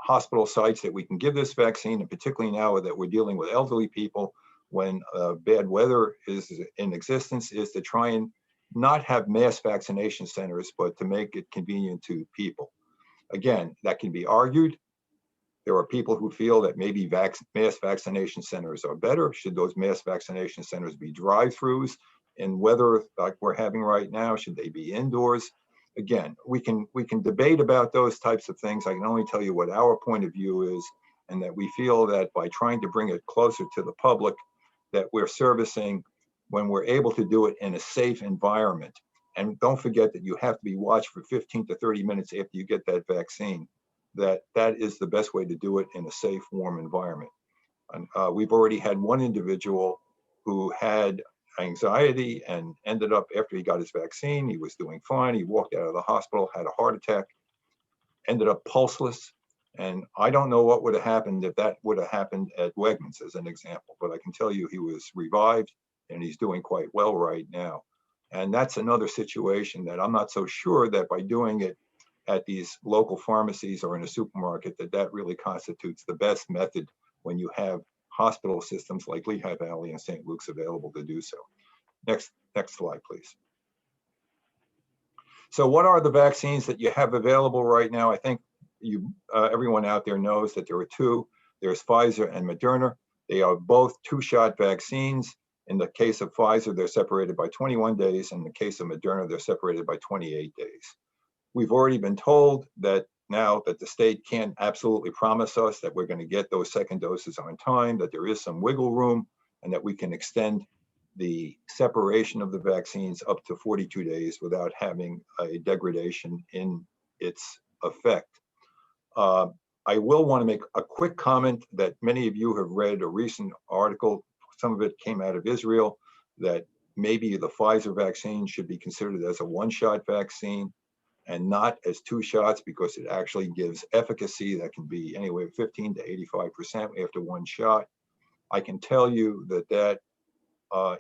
hospital sites that we can give this vaccine, and particularly now that we're dealing with elderly people when bad weather is in existence, is to try and not have mass vaccination centers, but to make it convenient to people. Again, that can be argued. There are people who feel that maybe mass vaccination centers are better. Should those mass vaccination centers be drive-throughs in weather like we're having right now? Should they be indoors? Again, we can debate about those types of things. I can only tell you what our point of view is, and that we feel that by trying to bring it closer to the public, that we're servicing when we're able to do it in a safe environment. And don't forget that you have to be watched for 15 to 30 minutes after you get that vaccine, that is the best way to do it in a safe, warm environment. And we've already had one individual who had anxiety and ended up, after he got his vaccine, he was doing fine. He walked out of the hospital, had a heart attack, ended up pulseless. And I don't know what would have happened if that would have happened at Wegmans, as an example, but I can tell you he was revived and he's doing quite well right now. And that's another situation that I'm not so sure that by doing it at these local pharmacies or in a supermarket, that really constitutes the best method when you have hospital systems like Lehigh Valley and St. Luke's available to do so. Next slide, please. So what are the vaccines that you have available right now? I think everyone out there knows that there are two. There's Pfizer and Moderna. They are both two-shot vaccines. In the case of Pfizer, they're separated by 21 days. In the case of Moderna, they're separated by 28 days. We've already been told that now that the state can't absolutely promise us that we're going to get those second doses on time, that there is some wiggle room, and that we can extend the separation of the vaccines up to 42 days without having a degradation in its effect. I will want to make a quick comment that many of you have read a recent article, some of it came out of Israel, that maybe the Pfizer vaccine should be considered as a one-shot vaccine and not as two shots, because it actually gives efficacy that can be anywhere 15 to 85% after one shot. I can tell you that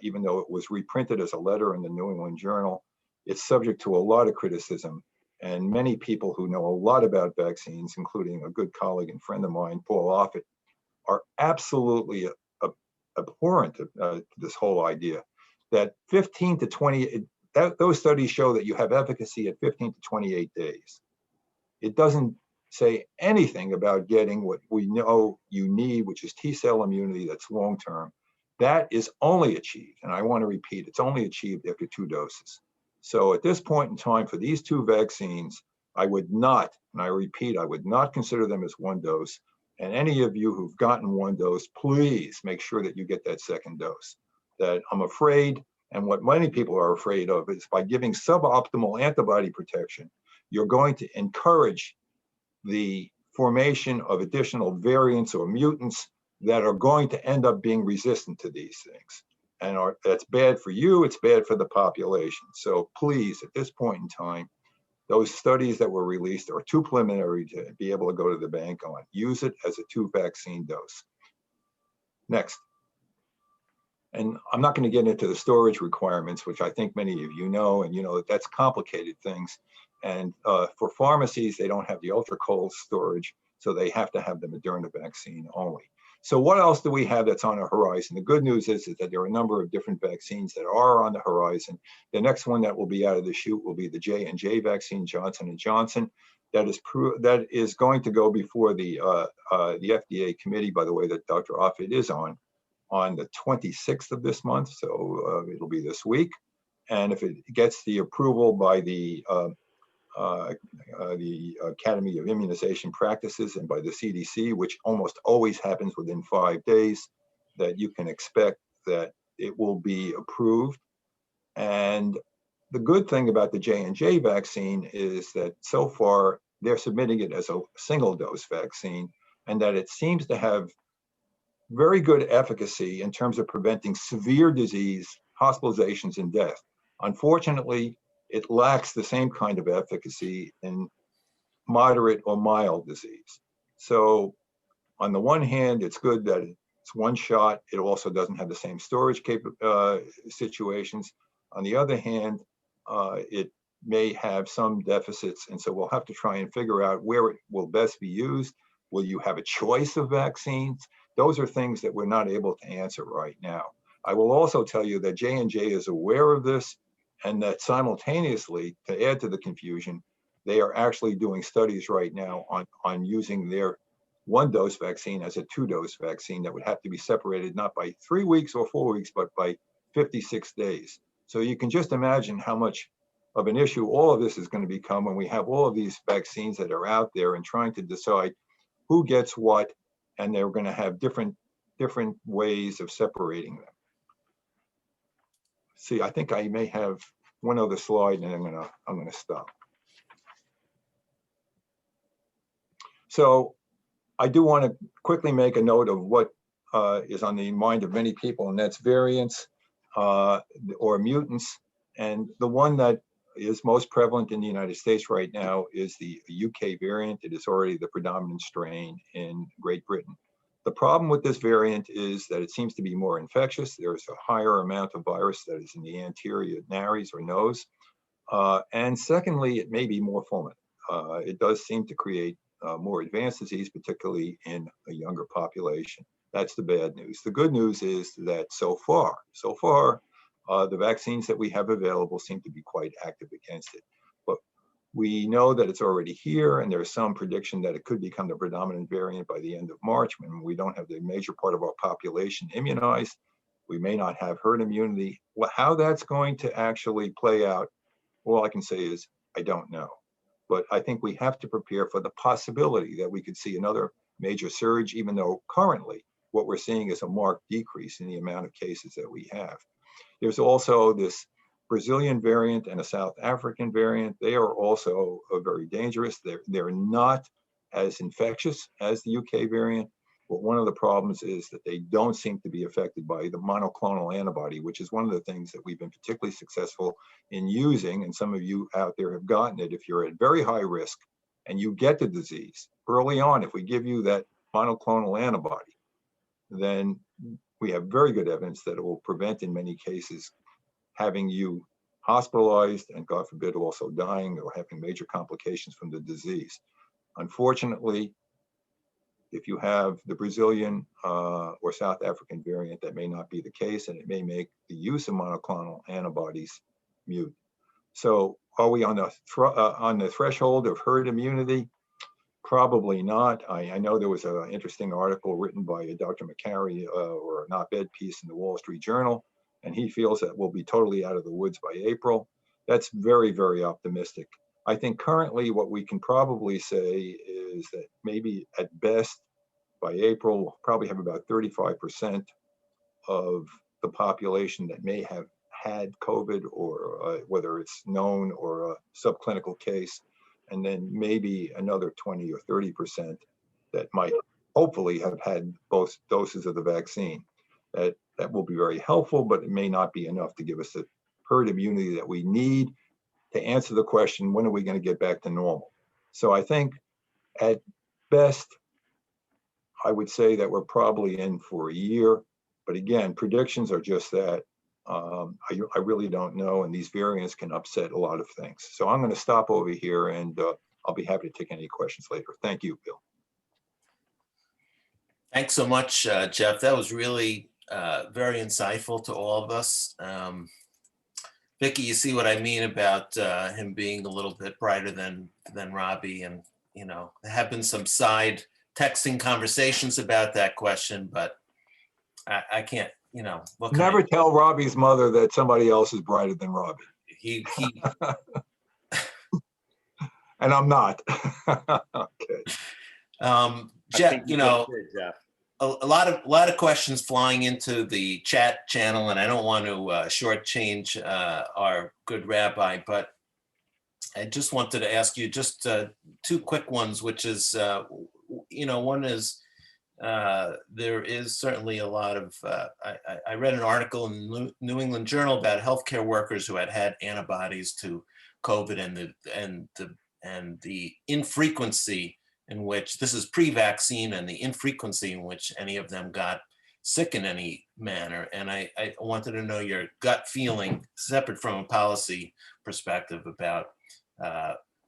even though it was reprinted as a letter in the New England Journal, it's subject to a lot of criticism. And many people who know a lot about vaccines, including a good colleague and friend of mine, Paul Offit, are absolutely abhorrent to this whole idea that 15 to 20, those studies show that you have efficacy at 15 to 28 days. It doesn't say anything about getting what we know you need, which is T-cell immunity that's long-term. That is only achieved, and I want to repeat, it's only achieved after 2 doses. So at this point in time, for these 2 vaccines, I would not, and I repeat, I would not consider them as 1 dose. And any of you who've gotten 1 dose, please make sure that you get that second dose. That I'm afraid, and what many people are afraid of, is by giving suboptimal antibody protection, you're going to encourage the formation of additional variants or mutants that are going to end up being resistant to these things. And that's bad for you, it's bad for the population. So please, at this point in time, those studies that were released are too preliminary to be able to go to the bank on. Use it as a 2 vaccine dose. Next. And I'm not going to get into the storage requirements, which I think many of you know, and you know that that's complicated things. And for pharmacies, they don't have the ultra cold storage, so they have to have the Moderna vaccine only. So what else do we have that's on the horizon? The good news is that there are a number of different vaccines that are on the horizon. The next one that will be out of the chute will be the J&J vaccine, Johnson & Johnson. That is going to go before the FDA committee, by the way, that Dr. Offit is on the 26th of this month. So it'll be this week. And if it gets the approval by the Academy of Immunization Practices and by the CDC, which almost always happens within 5 days, that you can expect that it will be approved. And the good thing about the J&J vaccine is that so far they're submitting it as a single dose vaccine, and that it seems to have very good efficacy in terms of preventing severe disease, hospitalizations, and death. Unfortunately, it lacks the same kind of efficacy in moderate or mild disease. So on the one hand, it's good that it's 1 shot. It also doesn't have the same storage situations. On the other hand, it may have some deficits. And so we'll have to try and figure out where it will best be used. Will you have a choice of vaccines? Those are things that we're not able to answer right now. I will also tell you that J&J is aware of this, and that simultaneously, to add to the confusion, they are actually doing studies right now on using their 1-dose vaccine as a 2-dose vaccine that would have to be separated not by 3 weeks or 4 weeks, but by 56 days. So you can just imagine how much of an issue all of this is going to become when we have all of these vaccines that are out there and trying to decide who gets what, and they're going to have different ways of separating them. see, I think I may have one other slide and I'm gonna stop. So I do want to quickly make a note of what is on the mind of many people, and that's variants or mutants. And the one that is most prevalent in the United States right now is the UK variant. It is already the predominant strain in Great Britain. The problem with this variant is that it seems to be more infectious. There's a higher amount of virus that is in the anterior nares or nose. And secondly, it may be more fulminant. It does seem to create more advanced disease, particularly in a younger population. That's the bad news. The good news is that so far, the vaccines that we have available seem to be quite active against it. But we know that it's already here, and there's some prediction that it could become the predominant variant by the end of March when we don't have the major part of our population immunized. We may not have herd immunity. Well, how that's going to actually play out, all I can say is I don't know. But I think we have to prepare for the possibility that we could see another major surge, even though currently what we're seeing is a marked decrease in the amount of cases that we have. There's also this Brazilian variant and a South African variant. They are also very dangerous. They're not as infectious as the UK variant, but one of the problems is that they don't seem to be affected by the monoclonal antibody, which is one of the things that we've been particularly successful in using. And some of you out there have gotten it. If you're at very high risk and you get the disease early on, if we give you that monoclonal antibody, then we have very good evidence that it will prevent, in many cases, having you hospitalized and, God forbid, also dying or having major complications from the disease. Unfortunately, if you have the Brazilian or South African variant, that may not be the case, and it may make the use of monoclonal antibodies mute. So are we on the threshold of herd immunity? Probably not. I know there was an interesting article written by Dr. McCary or an op-ed piece in the Wall Street Journal, and he feels that we'll be totally out of the woods by April. That's very, very optimistic. I think currently what we can probably say is that maybe at best by April, we'll probably have about 35% of the population that may have had COVID, or whether it's known or a subclinical case, and then maybe another 20 or 30% that might hopefully have had both doses of the vaccine. That will be very helpful, but it may not be enough to give us the herd immunity that we need to answer the question, when are we going to get back to normal? So I think at best, I would say that we're probably in for a year. But again, predictions are just that. I really don't know, and these variants can upset a lot of things. So I'm going to stop over here, and I'll be happy to take any questions later. Thank you, Bill. Thanks so much, Jeff. That was really very insightful to all of us. Vicky, you see what I mean about him being a little bit brighter than Robbie, and there have been some side texting conversations about that question, but I can't, Never tell Robbie's mother that somebody else is brighter than Robbie. He And I'm not. Okay. Jeff, Jeff. a lot of questions flying into the chat channel, and I don't want to shortchange our good rabbi, but I just wanted to ask you just two quick ones, which is, one is there is certainly a lot of, I read an article in the New England Journal about healthcare workers who had antibodies to COVID, and the infrequency in which, this is pre-vaccine, and the infrequency in which any of them got sick in any manner. And I wanted to know your gut feeling, separate from a policy perspective, about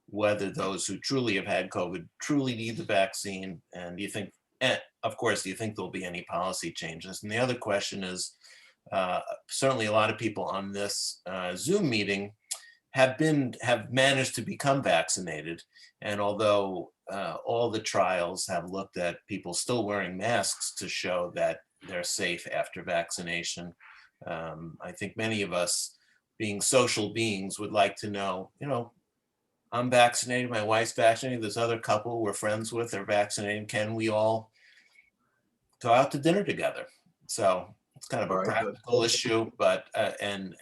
whether those who truly have had COVID truly need the vaccine, and do you think, of course, do you think there'll be any policy changes? And the other question is, certainly a lot of people on this Zoom meeting have managed to become vaccinated, and although all the trials have looked at people still wearing masks to show that they're safe after vaccination, I think many of us, being social beings, would like to know, I'm vaccinated, my wife's vaccinated, this other couple we're friends with are vaccinated, can we all go out to dinner together? So It's kind of a All right, good. practical issue, but and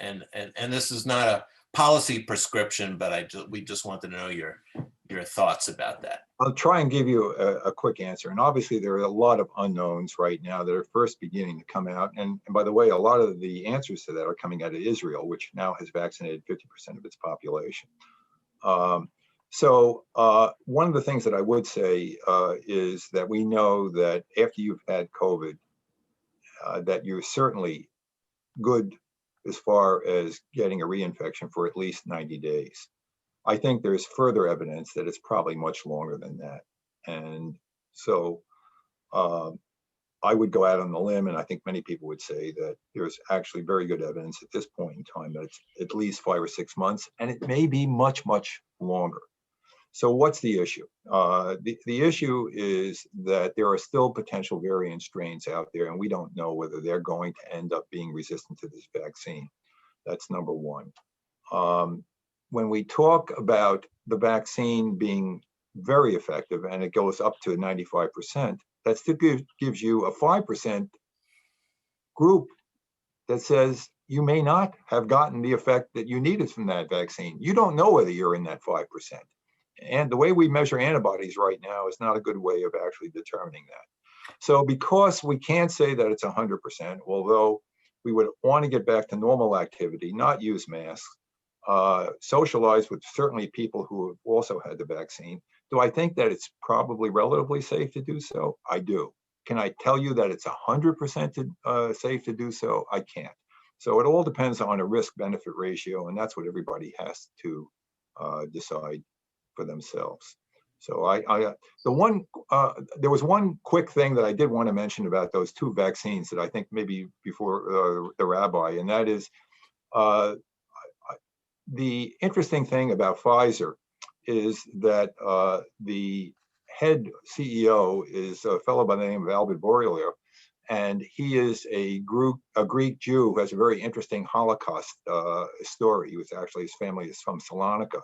this is not a policy prescription, but we just wanted to know your thoughts about that. I'll try and give you a quick answer. And obviously, there are a lot of unknowns right now that are first beginning to come out. And by the way, a lot of the answers to that are coming out of Israel, which now has vaccinated 50% of its population. One of the things that I would say is that we know that after you've had COVID, that you're certainly good as far as getting a reinfection for at least 90 days. I think there's further evidence that it's probably much longer than that. And so I would go out on the limb, and I think many people would say that there's actually very good evidence at this point in time that it's at least 5 or 6 months, and it may be much, much longer. So what's the issue? The issue is that there are still potential variant strains out there, and we don't know whether they're going to end up being resistant to this vaccine. That's number one. When we talk about the vaccine being very effective and it goes up to 95%, that still gives you a 5% group that says you may not have gotten the effect that you needed from that vaccine. You don't know whether you're in that 5%. And the way we measure antibodies right now is not a good way of actually determining that. So because we can't say that it's 100%, although we would want to get back to normal activity, not use masks, socialize with certainly people who have also had the vaccine. Do I think that it's probably relatively safe to do so? I do. Can I tell you that it's 100% safe to do so? I can't. So it all depends on a risk-benefit ratio, and that's what everybody has to decide for themselves. So there was one quick thing that I did want to mention about those two vaccines that I think maybe before the rabbi, and that is the interesting thing about Pfizer is that the head CEO is a fellow by the name of Albert Bourla, and he is a Greek Jew who has a very interesting Holocaust story. He was actually, his family is from Salonika.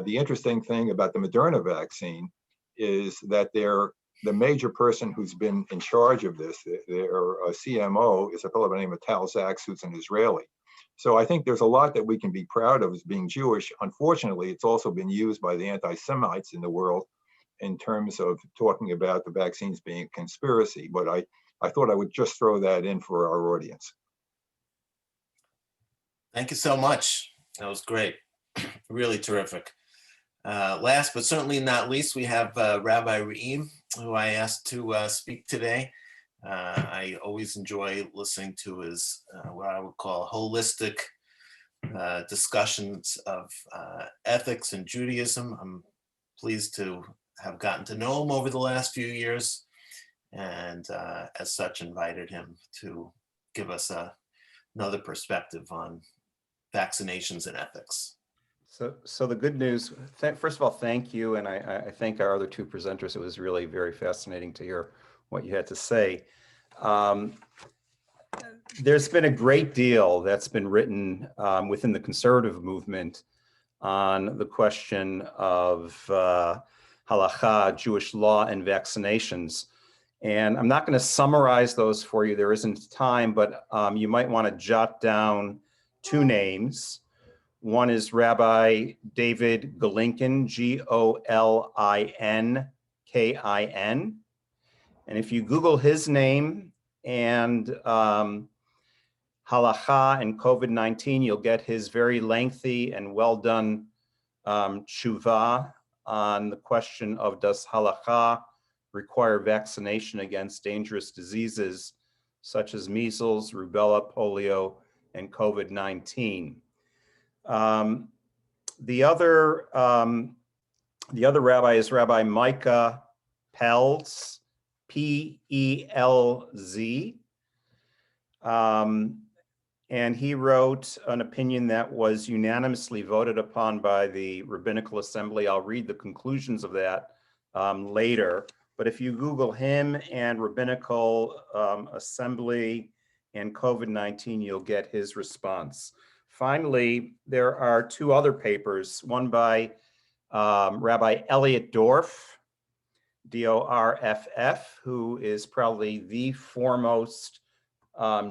The interesting thing about the Moderna vaccine is that the major person who's been in charge of this, their CMO, is a fellow by the name of Tal Zaks, who's an Israeli. So I think there's a lot that we can be proud of as being Jewish. Unfortunately, it's also been used by the anti-Semites in the world in terms of talking about the vaccines being a conspiracy. But I thought I would just throw that in for our audience. Thank you so much. That was great. Really terrific. Last but certainly not least, we have Rabbi Re'im, who I asked to speak today. I always enjoy listening to his what I would call holistic discussions of ethics and Judaism. I'm pleased to have gotten to know him over the last few years, and as such invited him to give us another perspective on vaccinations and ethics. So the good news, first of all, thank you. And I thank our other two presenters. It was really very fascinating to hear what you had to say. There's been a great deal that's been written within the conservative movement on the question of halakha, Jewish law, and vaccinations. And I'm not going to summarize those for you. There isn't time, but you might want to jot down two names. One is Rabbi David Golinkin, Golinkin. And if you Google his name and halakha and COVID-19, you'll get his very lengthy and well done tshuva on the question of does halakha require vaccination against dangerous diseases such as measles, rubella, polio, and COVID-19. The other rabbi is Rabbi Micah Pelz, P-E-L-Z. And he wrote an opinion that was unanimously voted upon by the Rabbinical Assembly. I'll read the conclusions of that later. But if you Google him and Rabbinical Assembly and COVID-19, you'll get his response. Finally, there are two other papers, one by Rabbi Elliot Dorff, D-O-R-F-F, who is probably the foremost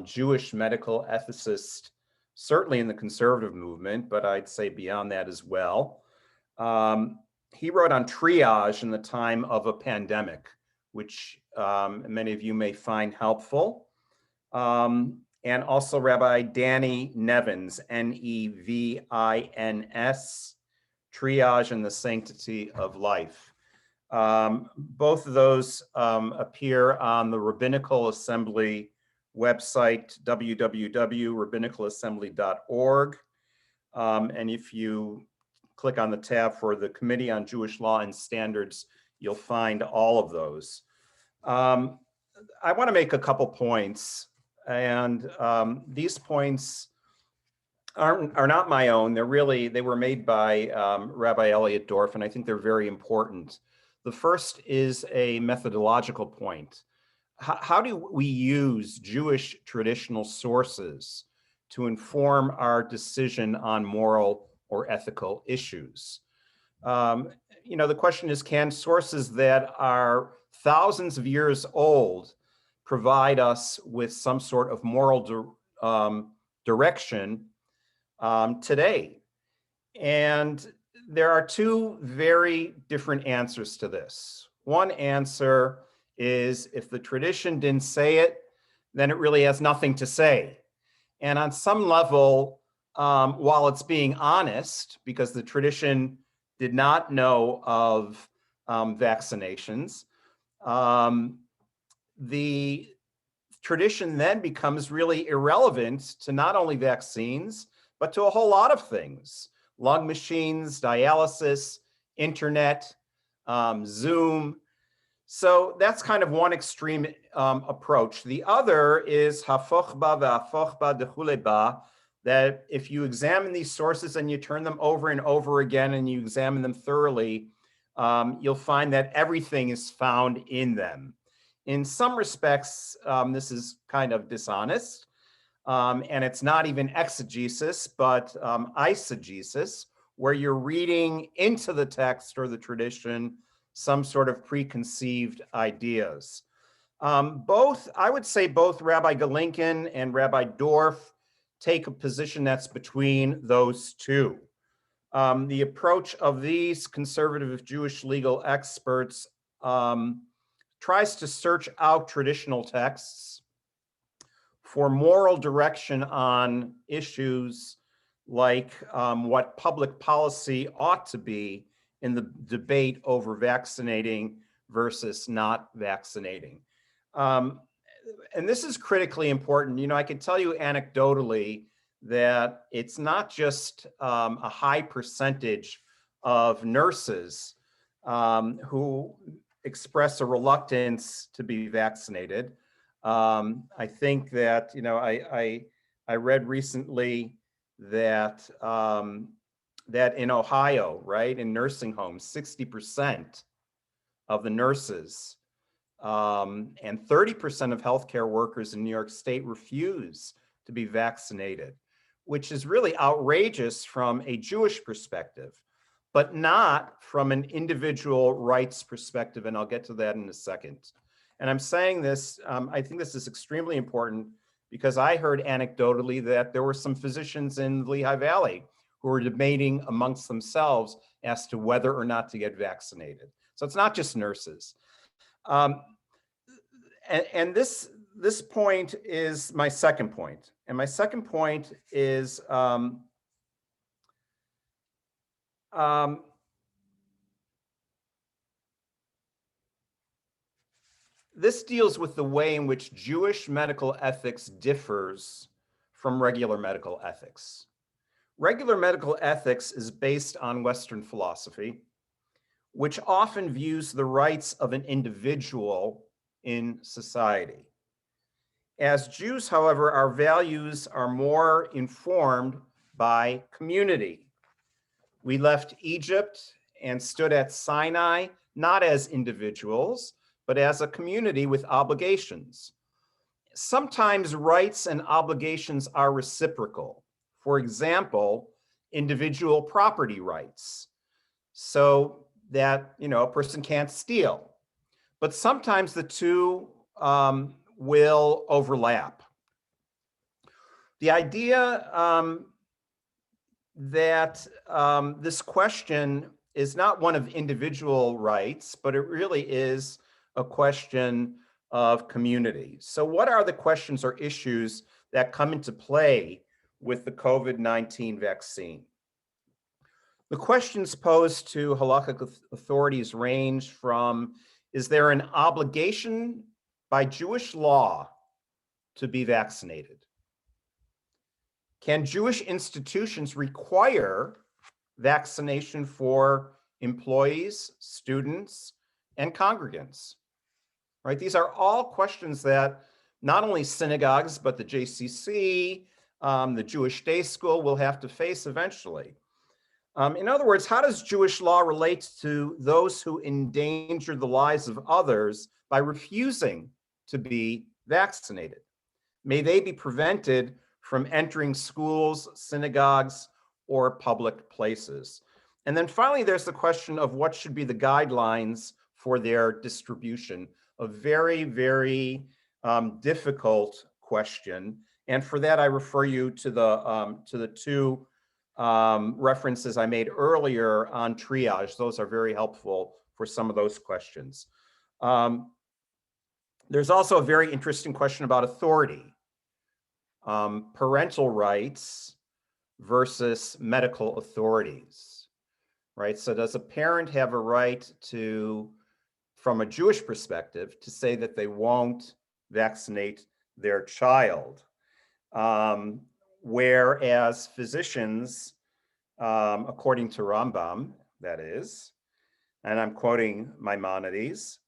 Jewish medical ethicist, certainly in the conservative movement, but I'd say beyond that as well. He wrote on triage in the time of a pandemic, which many of you may find helpful. And also Rabbi Danny Nevins, Nevins, Triage and the Sanctity of Life. Both of those appear on the Rabbinical Assembly website, www.rabbinicalassembly.org. And if you click on the tab for the Committee on Jewish Law and Standards, you'll find all of those. I want to make a couple points, and these points are not my own. They were made by Rabbi Elliot Dorff, and I think they're very important. The first is a methodological point. How do we use Jewish traditional sources to inform our decision on moral or ethical issues? The question is, can sources that are thousands of years old provide us with some sort of moral direction today? And there are two very different answers to this. One answer is, if the tradition didn't say it, then it really has nothing to say. And on some level, while it's being honest, because the tradition did not know of vaccinations, the tradition then becomes really irrelevant to not only vaccines, but to a whole lot of things: lung machines, dialysis, internet, Zoom. So that's kind of one extreme approach. The other is hafoch ba ve'hafoch ba d'chule ba, that if you examine these sources and you turn them over and over again and you examine them thoroughly, you'll find that everything is found in them. In some respects, this is kind of dishonest, and it's not even exegesis, but eisegesis, where you're reading into the text or the tradition some sort of preconceived ideas. I would say both Rabbi Galinkin and Rabbi Dorff take a position that's between those two. The approach of these conservative Jewish legal experts tries to search out traditional texts for moral direction on issues like what public policy ought to be in the debate over vaccinating versus not vaccinating. And this is critically important. I can tell you anecdotally that it's not just a high percentage of nurses who express a reluctance to be vaccinated. I think that, I read recently that that in Ohio, right, in nursing homes, 60% of the nurses and 30% of healthcare workers in New York State refuse to be vaccinated, which is really outrageous from a Jewish perspective, but not from an individual rights perspective. And I'll get to that in a second. And I'm saying this, I think this is extremely important because I heard anecdotally that there were some physicians in the Lehigh Valley who were debating amongst themselves as to whether or not to get vaccinated. So it's not just nurses. And this point is my second point. And my second point is this deals with the way in which Jewish medical ethics differs from regular medical ethics. Regular medical ethics is based on Western philosophy, which often views the rights of an individual in society. As Jews, however, our values are more informed by community. We left Egypt and stood at Sinai, not as individuals, but as a community with obligations. Sometimes rights and obligations are reciprocal. For example, individual property rights, so that a person can't steal. But sometimes the two will overlap. The idea that this question is not one of individual rights, but it really is a question of community. So what are the questions or issues that come into play with the COVID-19 vaccine? The questions posed to halakhic authorities range from, is there an obligation by Jewish law to be vaccinated? Can Jewish institutions require vaccination for employees, students, and congregants? Right? These are all questions that not only synagogues, but the JCC, the Jewish Day School will have to face eventually. In other words, how does Jewish law relate to those who endanger the lives of others by refusing to be vaccinated? May they be prevented from entering schools, synagogues, or public places? And then finally, there's the question of what should be the guidelines for their distribution, a very, very difficult question. And for that, I refer you to the two references I made earlier on triage. Those are very helpful for some of those questions. There's also a very interesting question about authority. Parental rights versus medical authorities, right? So does a parent have a right to, from a Jewish perspective, to say that they won't vaccinate their child? Whereas physicians, according to Rambam, that is, and I'm quoting Maimonides,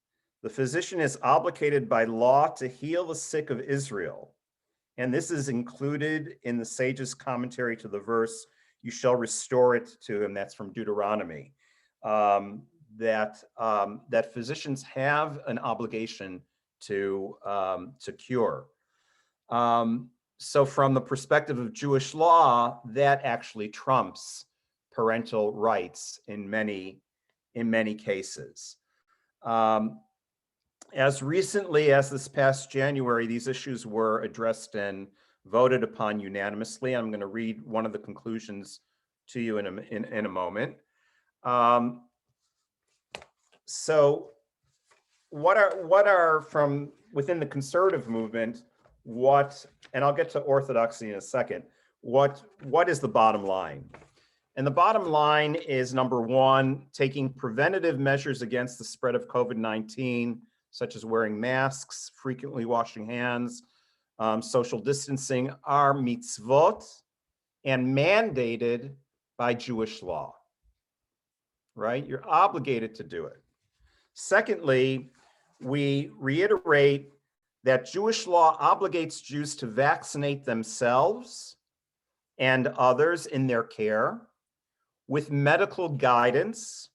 the physician is obligated by law to heal the sick of Israel. And this is included in the sage's commentary to the verse, you shall restore it to him. That's from Deuteronomy. That physicians have an obligation to cure. So from the perspective of Jewish law, that actually trumps parental rights in many cases. As recently as this past January, these issues were addressed and voted upon unanimously. I'm going to read one of the conclusions to you in a moment. So what are from within the conservative movement, and I'll get to orthodoxy in a second, what is the bottom line? And the bottom line is, number one, taking preventative measures against the spread of COVID-19, such as wearing masks, frequently washing hands, social distancing, are mitzvot and mandated by Jewish law, right? You're obligated to do it. Secondly, we reiterate that Jewish law obligates Jews to vaccinate themselves and others in their care with medical guidance,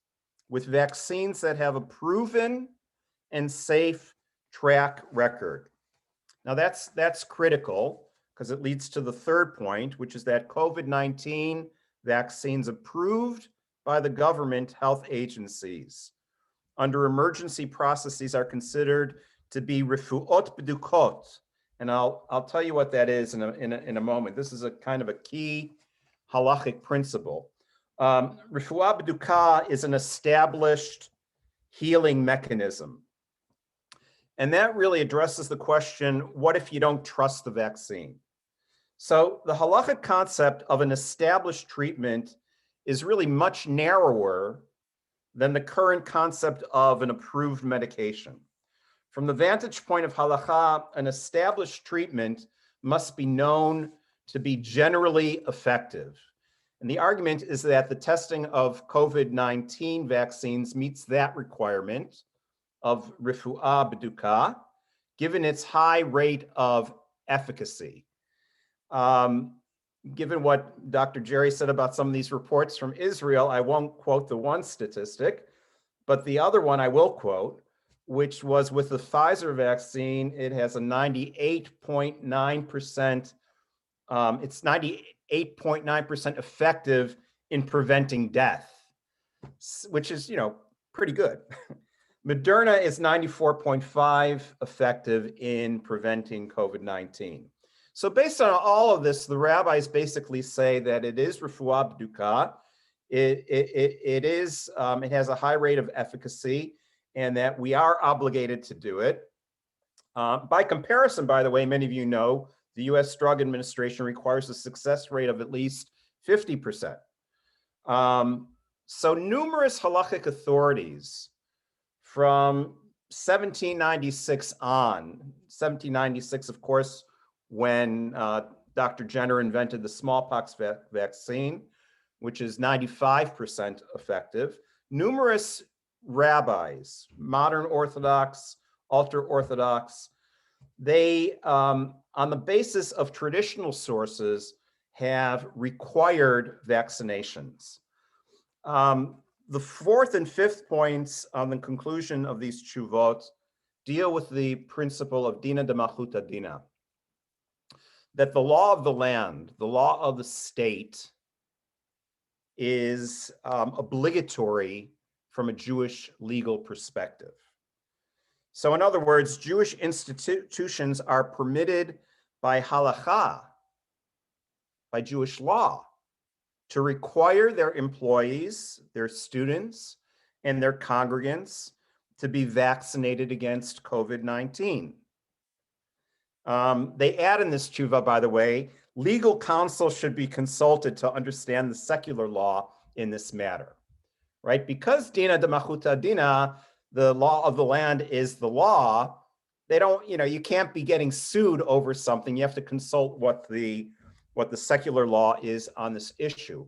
with vaccines that have a proven and safe track record. Now that's critical because it leads to the third point, which is that COVID-19 vaccines approved by the government health agencies under emergency processes are considered to be refuot bedukot. And I'll tell you what that is in a moment. This is a kind of a key halachic principle. Refuah bedukah is an established healing mechanism. And that really addresses the question, what if you don't trust the vaccine? So the halachic concept of an established treatment is really much narrower than the current concept of an approved medication. From the vantage point of halakha, an established treatment must be known to be generally effective. And the argument is that the testing of COVID-19 vaccines meets that requirement of refuah bedukah, given its high rate of efficacy. Given what Dr. Jerry said about some of these reports from Israel, I won't quote the one statistic, but the other one I will quote, which was with the Pfizer vaccine, it has a 98.9%, it's 98.9% effective in preventing death, which is, pretty good. Moderna is 94.5% effective in preventing COVID-19. So based on all of this, the rabbis basically say that it is refuah b'duka. It has a high rate of efficacy, and that we are obligated to do it. By comparison, by the way, many of you know, the US Drug Administration requires a success rate of at least 50%. So numerous halakhic authorities from 1796 on, 1796, of course, when Dr. Jenner invented the smallpox vaccine, which is 95% effective. Numerous rabbis, modern Orthodox, ultra-Orthodox, they, on the basis of traditional sources, have required vaccinations. The fourth and fifth points on the conclusion of these tshuvot deal with the principle of dina de malchuta dina, that the law of the land, the law of the state, is obligatory from a Jewish legal perspective. So in other words, Jewish institutions are permitted by halakha, by Jewish law, to require their employees, their students, and their congregants to be vaccinated against COVID-19. They add in this tshuva, by the way, legal counsel should be consulted to understand the secular law in this matter, right? Because dina de malchuta dina, the law of the land is the law, they don't, you can't be getting sued over something. You have to consult what the secular law is on this issue.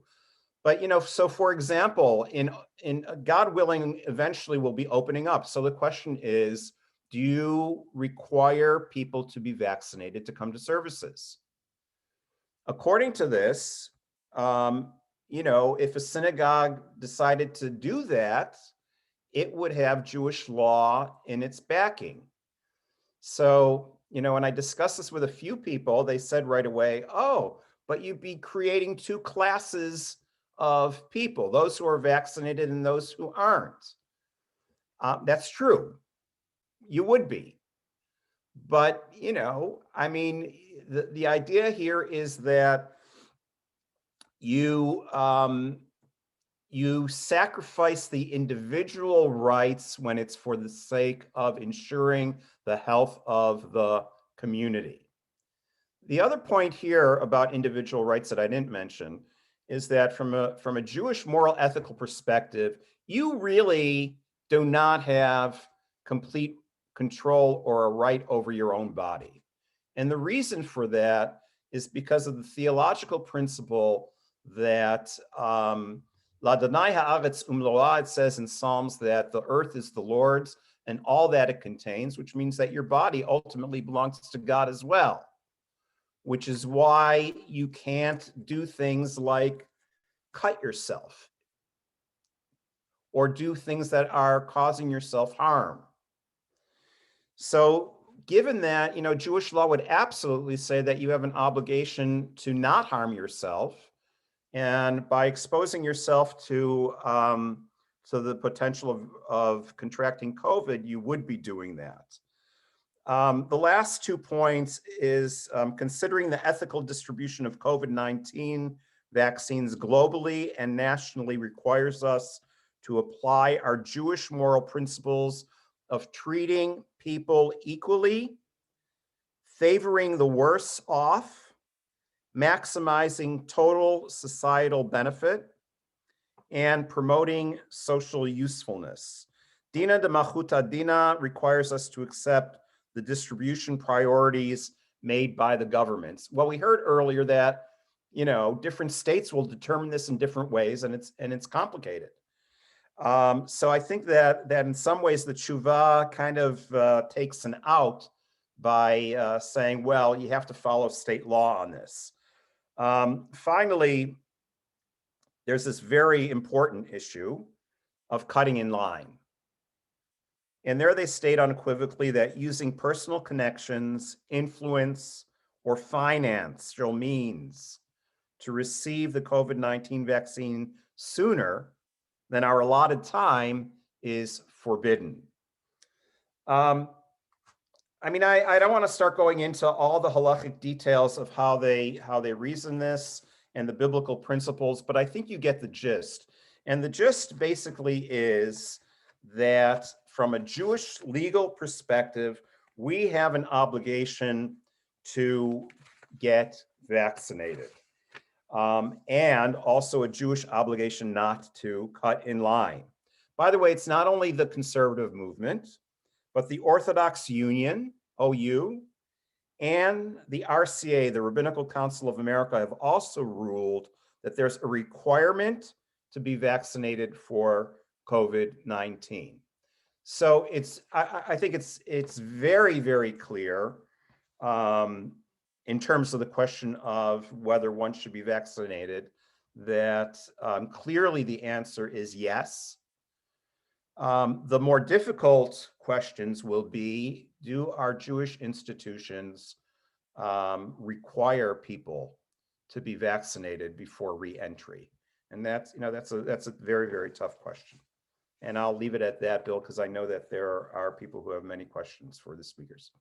But, so for example, in God willing, eventually we'll be opening up. So the question is, do you require people to be vaccinated to come to services? According to this, if a synagogue decided to do that, it would have Jewish law in its backing. So, when I discussed this with a few people, they said right away, oh, but you'd be creating two classes of people, those who are vaccinated and those who aren't. That's true. You would be. But, the idea here is that you sacrifice the individual rights when it's for the sake of ensuring the health of the community. The other point here about individual rights that I didn't mention is that from a Jewish moral ethical perspective, you really do not have complete control or a right over your own body. And the reason for that is because of the theological principle that L'Adonai ha'aretz umloa, it says in Psalms that the earth is the Lord's and all that it contains, which means that your body ultimately belongs to God as well, which is why you can't do things like cut yourself or do things that are causing yourself harm. So given that, Jewish law would absolutely say that you have an obligation to not harm yourself. And by exposing yourself to the potential of contracting COVID, you would be doing that. The last 2 points is considering the ethical distribution of COVID-19 vaccines globally and nationally requires us to apply our Jewish moral principles of treating people equally, favoring the worse off, maximizing total societal benefit, and promoting social usefulness. Dina de malchuta dina requires us to accept the distribution priorities made by the governments. Well, we heard earlier that, different states will determine this in different ways, and it's complicated. So I think that in some ways the tshuva kind of takes an out by saying, well, you have to follow state law on this. Finally, there's this very important issue of cutting in line. And there they state unequivocally that using personal connections, influence, or financial means to receive the COVID-19 vaccine sooner than our allotted time is forbidden. I mean, I don't want to start going into all the halachic details of how they reason this and the biblical principles, but I think you get the gist. And the gist basically is that from a Jewish legal perspective, we have an obligation to get vaccinated. And also a Jewish obligation not to cut in line. By the way, it's not only the conservative movement, but the Orthodox Union, OU, and the RCA, the Rabbinical Council of America, have also ruled that there's a requirement to be vaccinated for COVID-19. So I think it's very, very clear in terms of the question of whether one should be vaccinated, that clearly the answer is yes. The more difficult questions will be, do our Jewish institutions require people to be vaccinated before re-entry? And that's a very, very tough question. And I'll leave it at that, Bill, because I know that there are people who have many questions for the speakers.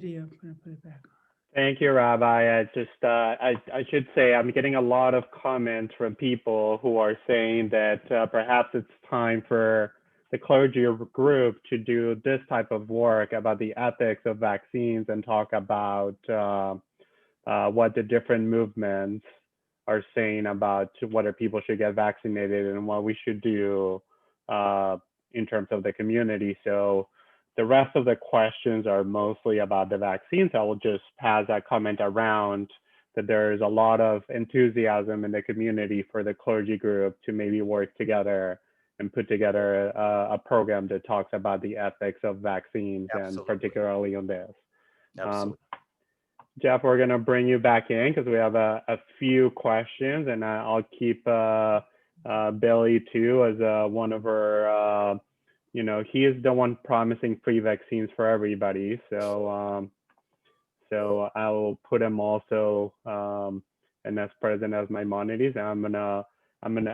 I'm gonna put it back. Thank you, Rabbi. I should say I'm getting a lot of comments from people who are saying that perhaps it's time for the clergy group to do this type of work about the ethics of vaccines and talk about what the different movements are saying about whether people should get vaccinated and what we should do in terms of the community. So the rest of the questions are mostly about the vaccines. I will just pass that comment around, that there's a lot of enthusiasm in the community for the clergy group to maybe work together and put together a program that talks about the ethics of vaccines. Absolutely. And particularly on this. Absolutely. Jeff, we're gonna bring you back in because we have a few questions, and I'll keep Billy too as one of our, he is the one promising free vaccines for everybody. So so I'll put him also and as president of Maimonides. And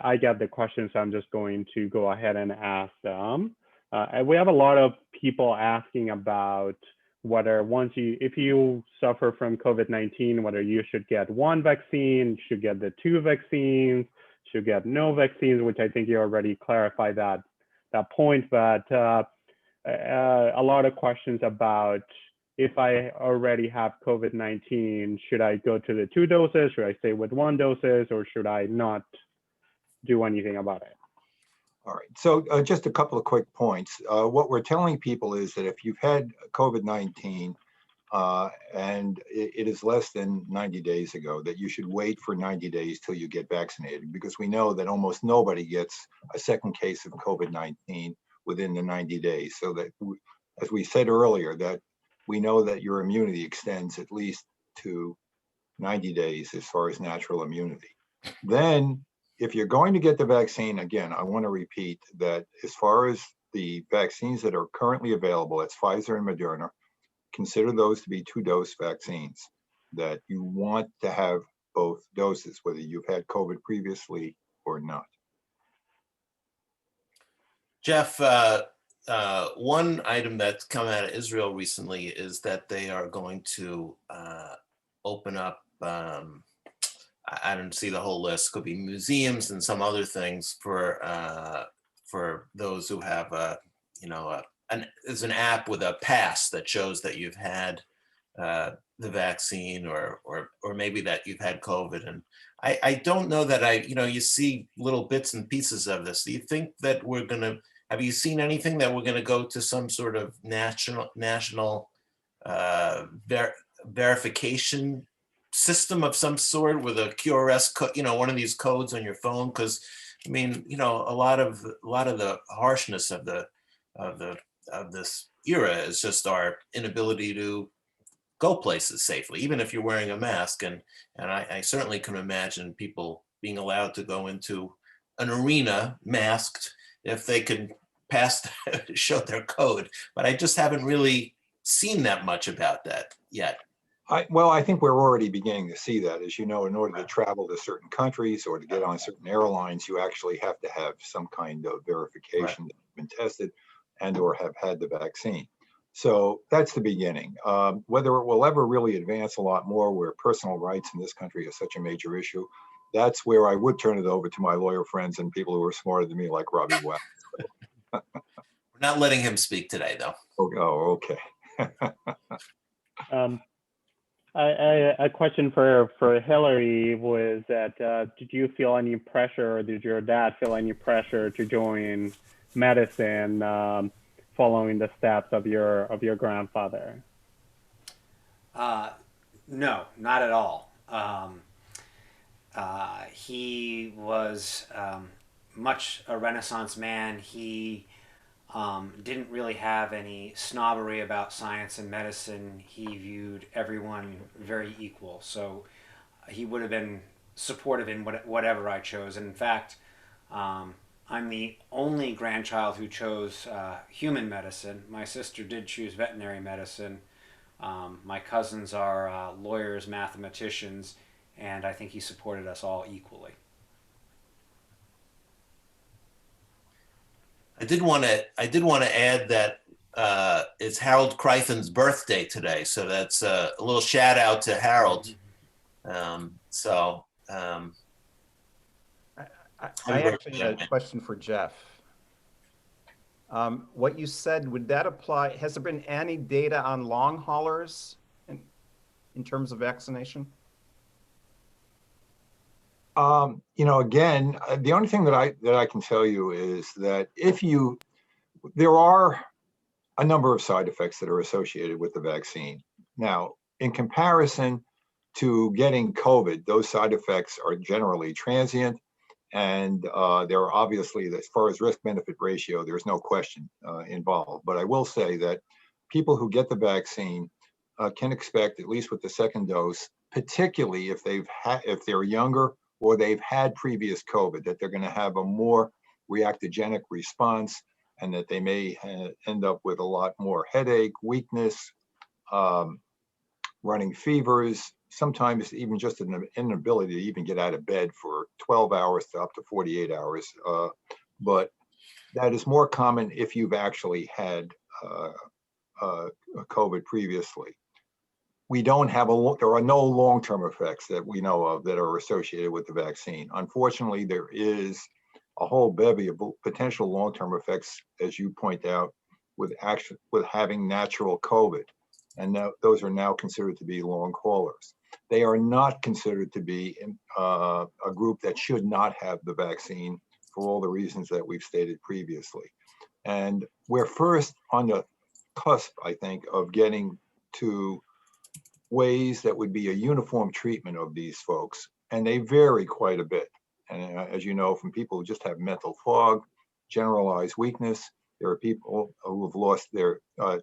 I got the questions, so I'm just going to go ahead and ask them. And we have a lot of people asking about whether if you suffer from COVID-19, whether you should get one vaccine, should get the two vaccines, should get no vaccines, which I think you already clarified that point. But a lot of questions about, if I already have COVID-19, should I go to the 2 doses? Should I stay with 1 doses, or should I not do anything about it? All right, so just a couple of quick points. What we're telling people is that if you've had COVID-19 and it is less than 90 days ago, that you should wait for 90 days till you get vaccinated, because we know that almost nobody gets a second case of COVID-19 within the 90 days. So that, as we said earlier, that we know that your immunity extends at least to 90 days as far as natural immunity. Then, if you're going to get the vaccine, again, I want to repeat that as far as the vaccines that are currently available, that's Pfizer and Moderna, consider those to be 2-dose vaccines, that you want to have both doses, whether you've had COVID previously or not. Jeff, one item that's come out of Israel recently is that they are going to open up, I don't see the whole list, could be museums and some other things for those who have there's an app with a pass that shows that you've had the vaccine or maybe that you've had COVID. And I don't know that you see little bits and pieces of this. Do you think that have you seen anything that we're gonna go to some sort of national verification system of some sort with a QRS code, one of these codes on your phone? Because I mean, a lot of the harshness of this era is just our inability to go places safely, even if you're wearing a mask. And I certainly can imagine people being allowed to go into an arena masked if they could show their code. But I just haven't really seen that much about that yet. Well, I think we're already beginning to see that. As you know, in order to travel to certain countries or to get on certain airlines, you actually have to have some kind of verification that you've been tested and or have had the vaccine. So that's the beginning. Whether it will ever really advance a lot more where personal rights in this country is such a major issue, that's where I would turn it over to my lawyer friends and people who are smarter than me, like Robbie West. We're not letting him speak today, though. Oh, okay. Um, a question for Hillary was that did you feel any pressure, or did your dad feel any pressure to join medicine following the steps of your grandfather? No, not at all. He was much a Renaissance man. He didn't really have any snobbery about science and medicine. He viewed everyone very equal. So he would have been supportive in whatever I chose. And in fact, I'm the only grandchild who chose human medicine. My sister did choose veterinary medicine. My cousins are lawyers, mathematicians, and I think he supported us all equally. I did want to add that it's Harold Krythen's birthday today, so that's a little shout out to Harold. I actually had a question for Jeff. What you said, would that apply? Has there been any data on long haulers in terms of vaccination? Again, the only thing that I can tell you is that there are a number of side effects that are associated with the vaccine. Now, in comparison to getting COVID, those side effects are generally transient, and there are obviously, as far as risk-benefit ratio, there's no question involved. But I will say that people who get the vaccine can expect, at least with the second dose, particularly if they're younger or they've had previous COVID, that they're going to have a more reactogenic response, and that they may end up with a lot more headache, weakness, running fevers, sometimes even just an inability to even get out of bed for 12 hours to up to 48 hours. But that is more common if you've actually had COVID previously. We don't have there are no long-term effects that we know of that are associated with the vaccine. Unfortunately, there is a whole bevy of potential long-term effects, as you point out, with having natural COVID. And now, those are now considered to be long haulers. They are not considered to be a group that should not have the vaccine for all the reasons that we've stated previously. And we're first on the cusp, I think, of getting to ways that would be a uniform treatment of these folks. And they vary quite a bit. And as you know, from people who just have mental fog, generalized weakness, there are people who have lost their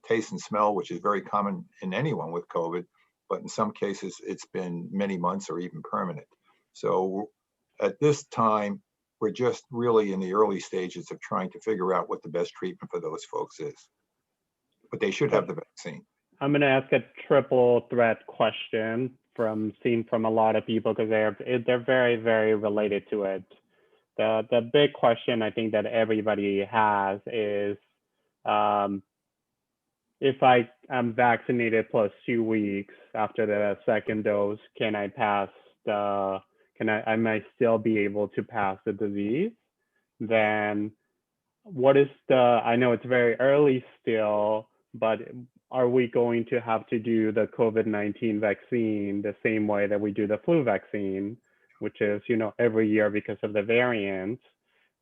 taste and smell, which is very common in anyone with COVID, but in some cases it's been many months or even permanent. So at this time, we're just really in the early stages of trying to figure out what the best treatment for those folks is. But they should have the vaccine. I'm going to ask a triple threat question seen from a lot of people, because they're very, very related to it. The big question I think that everybody has is, if I'm vaccinated plus 2 weeks after the second dose, can I pass I might still be able to pass the disease? Then what is I know it's very early still, but are we going to have to do the COVID-19 vaccine the same way that we do the flu vaccine, which is, every year because of the variants?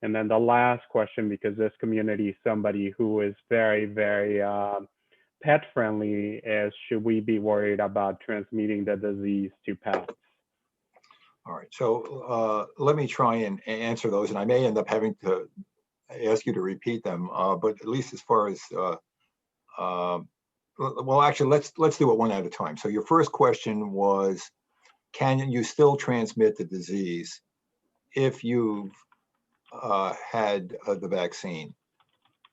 And then the last question, because this community is somebody who is very, very pet friendly, is should we be worried about transmitting the disease to pets? All right, so let me try and answer those, and I may end up having to ask you to repeat them, but at least as far as, well, actually, let's do it one at a time. So your first question was, can you still transmit the disease if you've had the vaccine?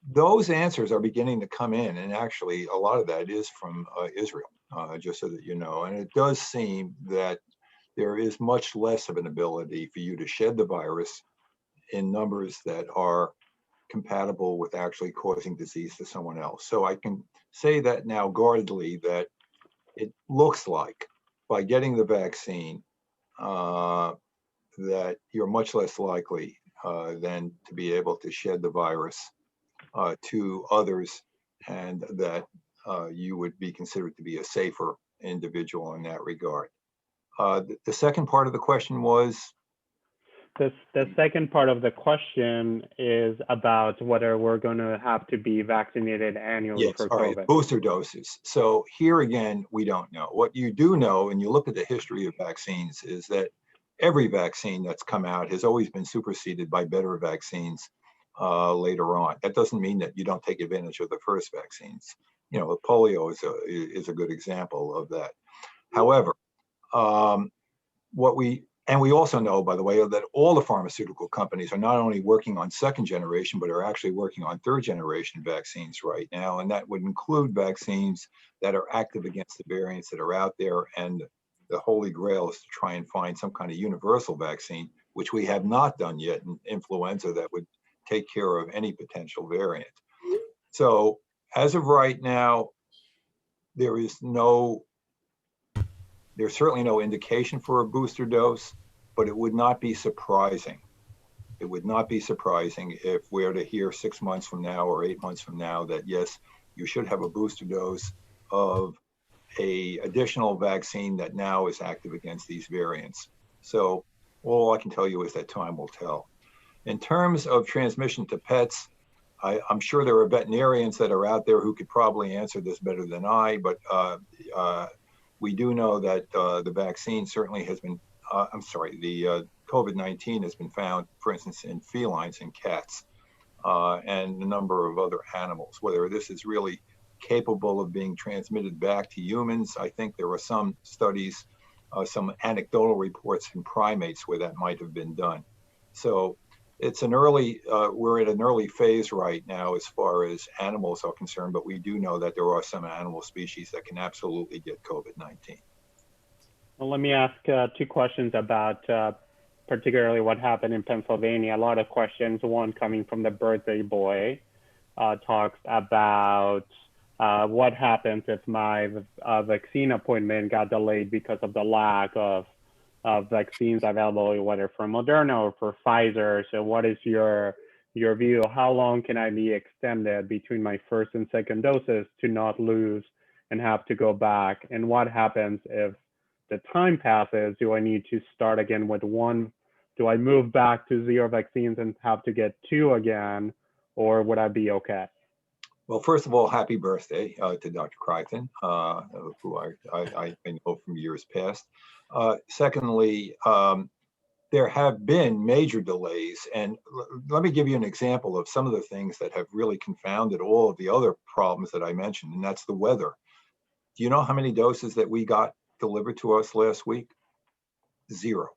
Those answers are beginning to come in, and actually a lot of that is from Israel. just so that you know. And it does seem that there is much less of an ability for you to shed the virus in numbers that are compatible with actually causing disease to someone else. So I can say that now guardedly that it looks like by getting the vaccine that you're much less likely than to be able to shed the virus to others, and that you would be considered to be a safer individual in that regard. The second part of the question was? The second part of the question is about whether we're going to have to be vaccinated annually Yes, for all right, COVID. booster doses. So here again, we don't know. What you do know, and you look at the history of vaccines, is that every vaccine that's come out has always been superseded by better vaccines later on. That doesn't mean that you don't take advantage of the first vaccines. You know, polio is a good example of that. However, we also know, by the way, that all the pharmaceutical companies are not only working on second generation, but are actually working on third generation vaccines right now. And that would include vaccines that are active against the variants that are out there. And the holy grail is to try and find some kind of universal vaccine, which we have not done yet in influenza, that would take care of any potential variant. So as of right now, there's certainly no indication for a booster dose, but it would not be surprising. It would not be surprising if we were to hear 6 months from now or 8 months from now that, yes, you should have a booster dose of a additional vaccine that now is active against these variants. So all I can tell you is that time will tell. In terms of transmission to pets, I'm sure there are veterinarians that are out there who could probably answer this better than I, but we do know that the vaccine certainly has been, the COVID-19 has been found, for instance, in felines and cats and a number of other animals. Whether this is really capable of being transmitted back to humans, I think there are some studies, some anecdotal reports in primates where that might have been done. So it's we're at an early phase right now as far as animals are concerned, but we do know that there are some animal species that can absolutely get COVID-19. Well, let me ask two questions about particularly what happened in Pennsylvania. A lot of questions, one coming from the birthday boy, talks about what happens if my vaccine appointment got delayed because of the lack of vaccines available, whether from Moderna or for Pfizer. So what is your view? How long can I be extended between my first and second doses to not lose and have to go back? And what happens if the time passes? Do I need to start again with one? Do I move back to 0 vaccines and have to get 2 again, or would I be okay? Well, first of all, happy birthday to Dr. Crichton, who I know from years past. Secondly, there have been major delays, and let me give you an example of some of the things that have really confounded all of the other problems that I mentioned, and that's the weather. Do you know how many doses that we got delivered to us last week? Zero,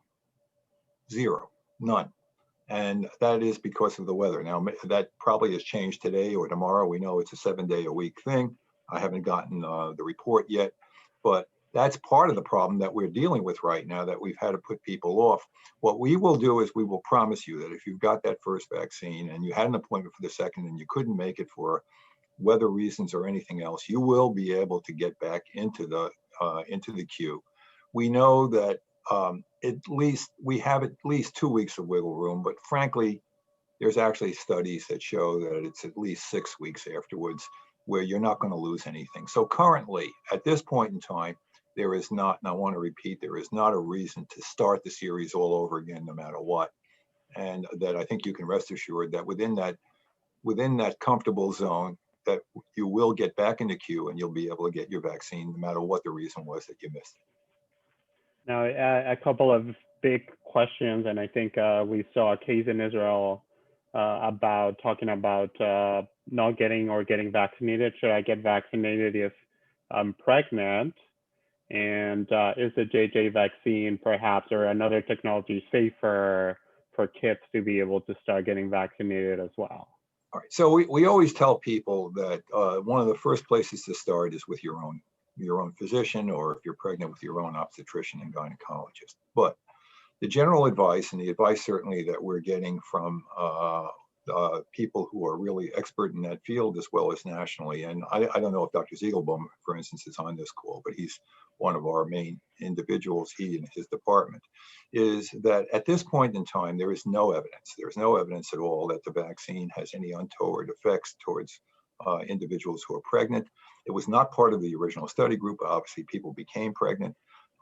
none. And that is because of the weather. Now, that probably has changed today or tomorrow. We know it's a 7-day-a-week thing. I haven't gotten the report yet, but that's part of the problem that we're dealing with right now, that we've had to put people off. What we will do is we will promise you that if you've got that first vaccine and you had an appointment for the second and you couldn't make it for weather reasons or anything else, you will be able to get back into the queue. We know that we have at least 2 weeks of wiggle room, but frankly, there's actually studies that show that it's at least 6 weeks afterwards where you're not going to lose anything. So currently, at this point in time, there is not, and I want to repeat, there is not a reason to start the series all over again, no matter what. And that I think you can rest assured that within that comfortable zone, that you will get back in the queue and you'll be able to get your vaccine, no matter what the reason was that you missed it. Now, a couple of big questions, and I think we saw a case in Israel about talking about not getting or getting vaccinated. Should I get vaccinated if I'm pregnant? And is the JJ vaccine perhaps or another technology safer for kids to be able to start getting vaccinated as well? All right. So we always tell people that one of the first places to start is with your own your own physician, or if you're pregnant with your own obstetrician and gynecologist. But the general advice, and the advice certainly that we're getting from people who are really expert in that field as well as nationally, and I don't know if Dr. Ziegelbaum, for instance, is on this call, but he's one of our main individuals, he and his department, is that at this point in time, there is no evidence. There's no evidence at all that the vaccine has any untoward effects towards individuals who are pregnant. It was not part of the original study group. Obviously, people became pregnant,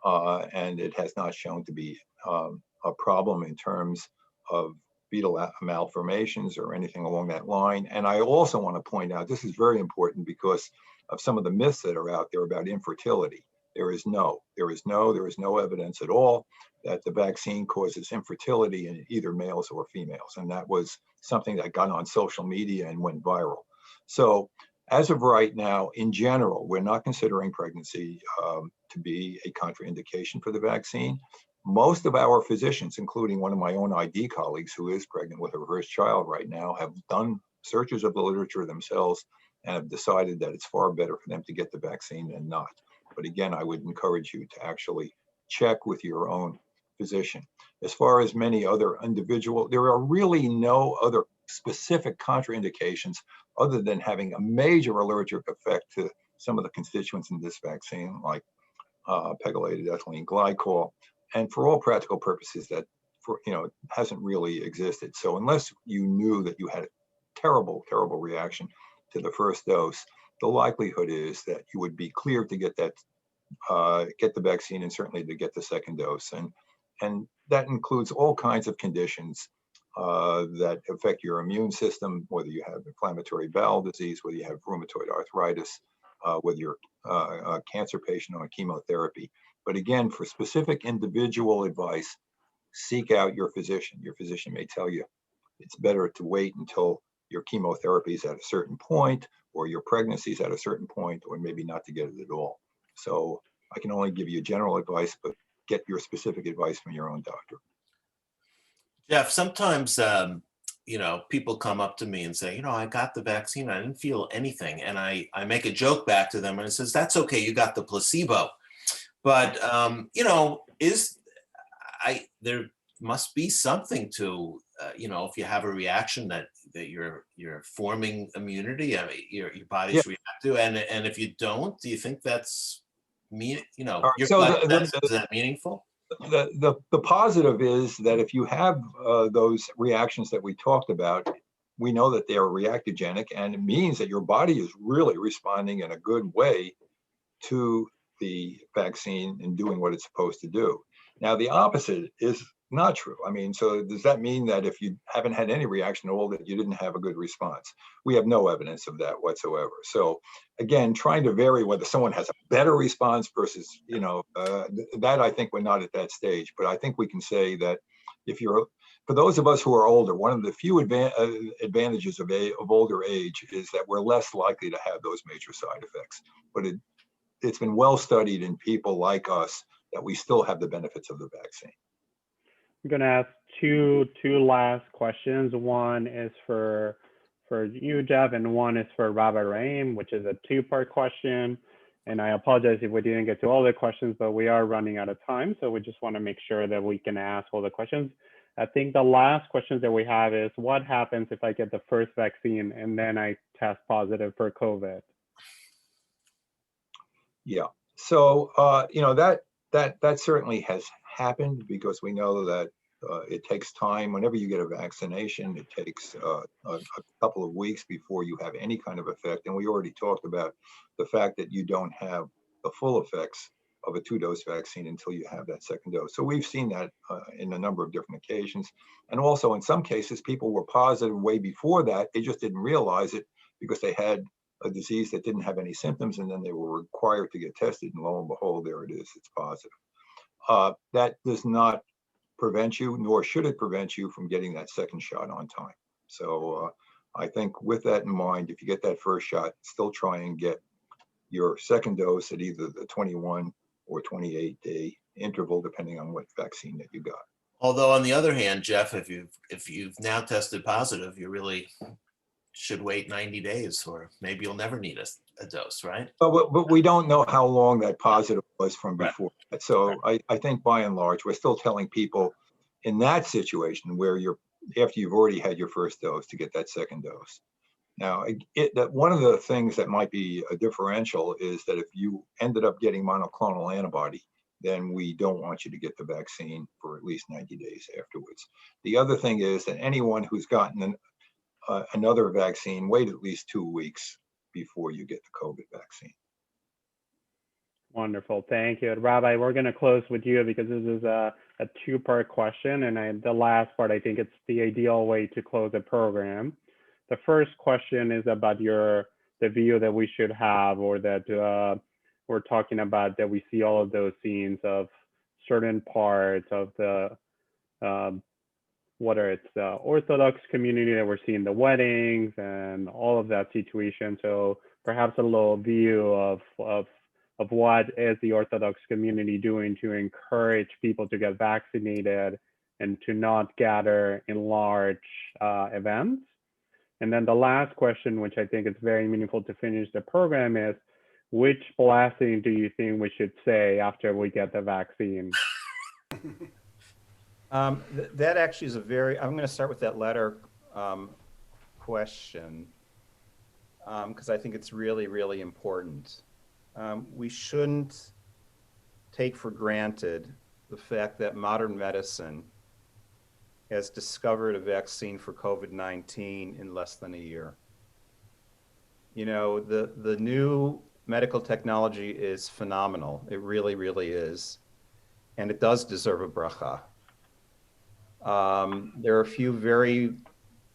and it has not shown to be a problem in terms of fetal malformations or anything along that line. And I also want to point out, this is very important because of some of the myths that are out there about infertility. There is no evidence at all that the vaccine causes infertility in either males or females. And that was something that got on social media and went viral. So as of right now, in general, we're not considering pregnancy to be a contraindication for the vaccine. Most of our physicians, including one of my own ID colleagues who is pregnant with her first child right now, have done searches of the literature themselves and have decided that it's far better for them to get the vaccine than not. But again, I would encourage you to actually check with your own physician. As far as many other individual, there are really no other specific contraindications other than having a major allergic effect to some of the constituents in this vaccine, like pegylated ethylene glycol. And for all practical purposes, that hasn't really existed. So unless you knew that you had a terrible, terrible reaction to the first dose, the likelihood is that you would be cleared to get that, get the vaccine, and certainly to get the second dose. And that includes all kinds of conditions that affect your immune system, whether you have inflammatory bowel disease, whether you have rheumatoid arthritis, whether you're a cancer patient on chemotherapy. But again, for specific individual advice, seek out your physician. Your physician may tell you it's better to wait until your chemotherapy is at a certain point, or your pregnancy is at a certain point, or maybe not to get it at all. So I can only give you general advice, but get your advice from your own doctor. Jeff, sometimes, people come up to me and say, I got the vaccine, I didn't feel anything. And I make a joke back to them and it says, that's okay, you got the placebo. But, there must be something to, if you have a reaction that you're forming immunity, I mean, your body's react to, and if you don't, do you think that's is that meaningful? The positive is that if you have those reactions that we talked about, we know that they are reactogenic, and it means that your body is really responding in a good way to the vaccine and doing what it's supposed to do. Now, the opposite is not true. I mean, so does that mean that if you haven't had any reaction at all, that you didn't have a good response? We have no evidence of that whatsoever. So again, trying to vary whether someone has a better response versus, that I think we're not at that stage. But I think we can say that for those of us who are older, one of the few advantages of older age is that we're less likely to have those major side effects. But it's been well studied in people like us that we still have the benefits of the vaccine. I'm going to ask two last questions. One is for you, Jeff, and one is for Robert Raim, which is a two-part question. And I apologize if we didn't get to all the questions, but we are running out of time. So we just want to make sure that we can ask all the questions. I think the last question that we have is, what happens if I get the first vaccine and then I test positive for COVID? Yeah, so, that certainly has happened, because we know that it takes time. Whenever you get a vaccination, it takes a couple of weeks before you have any kind of effect. And we already talked about the fact that you don't have the full effects of a 2-dose vaccine until you have that second dose. So we've seen that in a number of different occasions. And also in some cases, people were positive way before that. They just didn't realize it because they had a disease that didn't have any symptoms, and then they were required to get tested, and lo and behold, there it is, it's positive. That does not prevent you, nor should it prevent you from getting that second shot on time. So I think with that in mind, if you get that first shot, still try and get your second dose at either the 21 or 28-day interval, depending on what vaccine that you got. Although on the other hand, Jeff, if you've now tested positive, you're really should wait 90 days, or maybe you'll never need a dose, right? But we don't know how long that positive was from Right. before. So I think by and large, we're still telling people in that situation where after you've already had your first dose, to get that second dose. Now, that one of the things that might be a differential is that if you ended up getting monoclonal antibody, then we don't want you to get the vaccine for at least 90 days afterwards. The other thing is that anyone who's gotten another vaccine, wait at least 2 weeks before you get the COVID vaccine. Wonderful. Thank you. Rabbi, we're going to close with you because this is a two-part question. And the last part, I think it's the ideal way to close a program. The first question is about the view that we should have, or that we're talking about, that we see all of those scenes of certain parts of the, whether it's the Orthodox community that we're seeing the weddings and all of that situation. So perhaps a little view of what is the Orthodox community doing to encourage people to get vaccinated and to not gather in large events. And then the last question, which I think is very meaningful to finish the program, is which blessing do you think we should say after we get the vaccine? That actually is I'm going to start with that latter question, because I think it's really, really important. We shouldn't take for granted the fact that modern medicine has discovered a vaccine for COVID-19 in less than a year. You know, the new medical technology is phenomenal. It really, really is. And it does deserve a bracha. There are a few very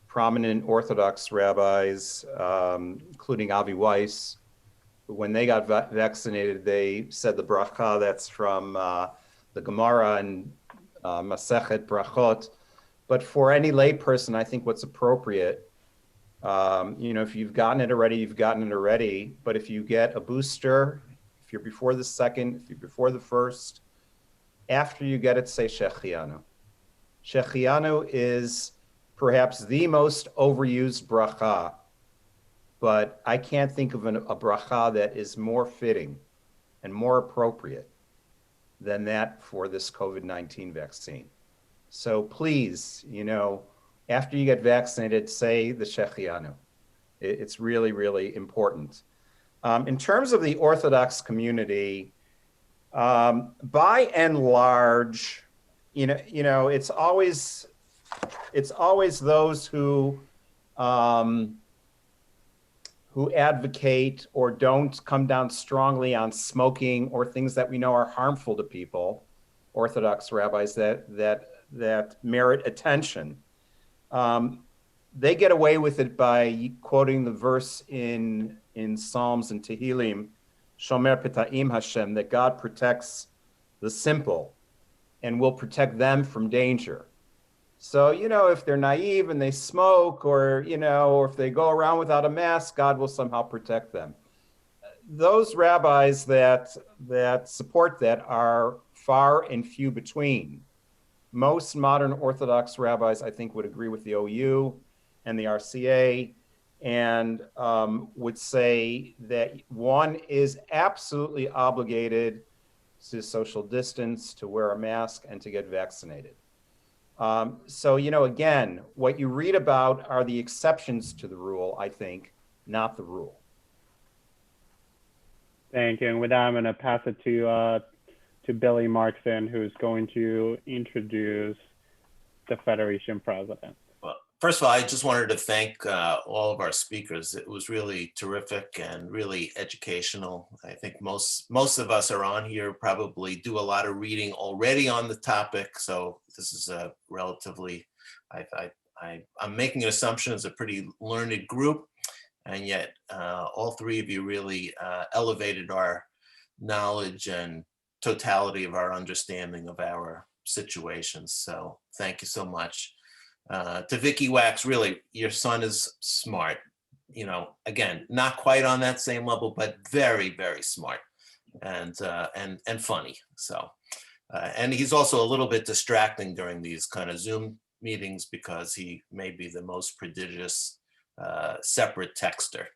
prominent Orthodox rabbis, including Avi Weiss, who, when they got vaccinated, they said the bracha that's from the Gemara and Masechet Brachot. But for any lay person, I think what's appropriate, if you've gotten it already, you've gotten it already. But if you get a booster, if you're before the second, if you're before the first, after you get it, say Shechianu. Shechianu is perhaps the most overused bracha, but I can't think of a bracha that is more fitting and more appropriate than that for this COVID-19 vaccine. So please, after you get vaccinated, say the Shechianu. It's really, really important. In terms of the Orthodox community, by and large, it's always those who advocate or don't come down strongly on smoking or things that we know are harmful to people, Orthodox rabbis that merit attention. They get away with it by quoting the verse in Psalms and Tehillim, Shomer Peta'im Hashem, that God protects the simple and will protect them from danger. So, if they're naive and they smoke, or if they go around without a mask, God will somehow protect them. Those rabbis that support that are far and few between. Most modern Orthodox rabbis, I think, would agree with the OU and the RCA, and would say that one is absolutely obligated to social distance, to wear a mask, and to get vaccinated. So, again, what you read about are the exceptions to the rule, I think, not the rule. Thank you. And with that, I'm going to pass it to Billy Markson, who's going to introduce the Federation president. Well, first of all, I just wanted to thank all of our speakers. It was really terrific and really educational. I think most of us are on here probably do a lot of reading already on the topic. So this is a relatively, I'm making an assumption, it's a pretty learned group. And yet all three of you really elevated our knowledge and totality of our understanding of our situations. So thank you so much. To Vicky Wax, really, your son is smart. Again, not quite on that same level, but very, very smart and funny. So, and he's also a little bit distracting during these kind of Zoom meetings because he may be the most prodigious separate texter.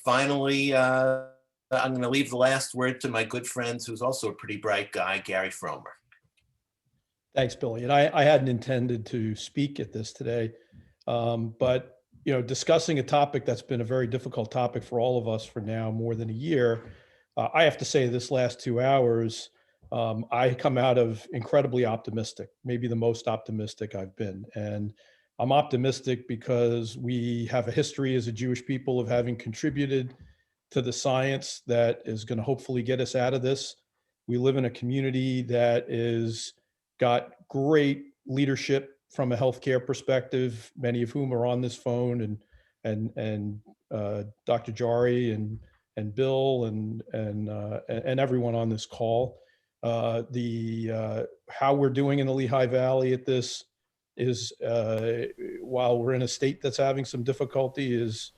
Finally, I'm going to leave the last word to my good friend, who's also a pretty bright guy, Gary Fromer. Thanks, Billy. And I hadn't intended to speak at this today, but discussing a topic that's been a very difficult topic for all of us for now more than a year, I have to say this last 2 hours, I come out of incredibly optimistic, maybe the most optimistic I've been. And I'm optimistic because we have a history as a Jewish people of having contributed to the science that is going to hopefully get us out of this. We live in a community that is got great leadership from a healthcare perspective, many of whom are on this phone, and Dr. Jari and Bill and everyone on this call. How we're doing in the Lehigh Valley at this is, while we're in a state that's having some difficulty, is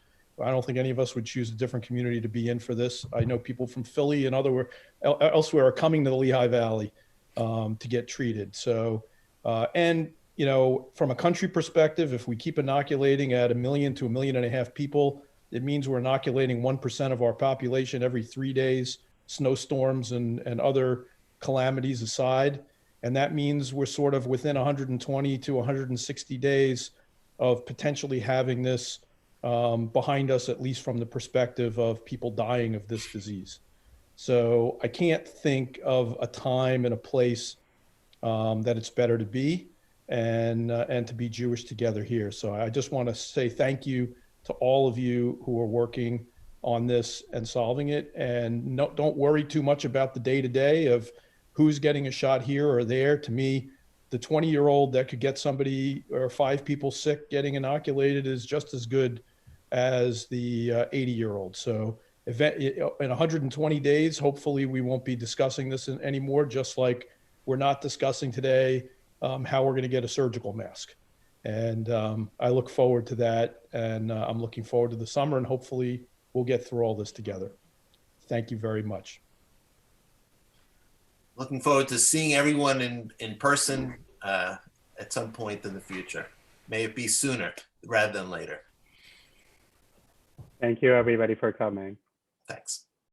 I don't think any of us would choose a different community to be in for this. I know people from Philly and elsewhere are coming to the Lehigh Valley to get treated. So, from a country perspective, if we keep inoculating at 1 million to 1.5 million people, it means we're inoculating 1% of our population every 3 days, snowstorms and other calamities aside. And that means we're sort of within 120 to 160 days of potentially having this behind us, at least from the perspective of people dying of this disease. So I can't think of a time and a place that it's better to be and to be Jewish together here. So I just want to say thank you to all of you who are working on this and solving it. And don't worry too much about the day-to-day of who's getting a shot here or there. To me, the 20-year-old that could get somebody or 5 people sick getting inoculated is just as good as the 80-year-old. So in 120 days, hopefully we won't be discussing this anymore, just like we're not discussing today how we're going to get a surgical mask. And I look forward to that. And I'm looking forward to the summer, and hopefully we'll get through all this together. Thank you very much. Looking forward to seeing everyone in person at some point in the future. May it be sooner rather than later. Thank you, everybody, for coming. Thanks.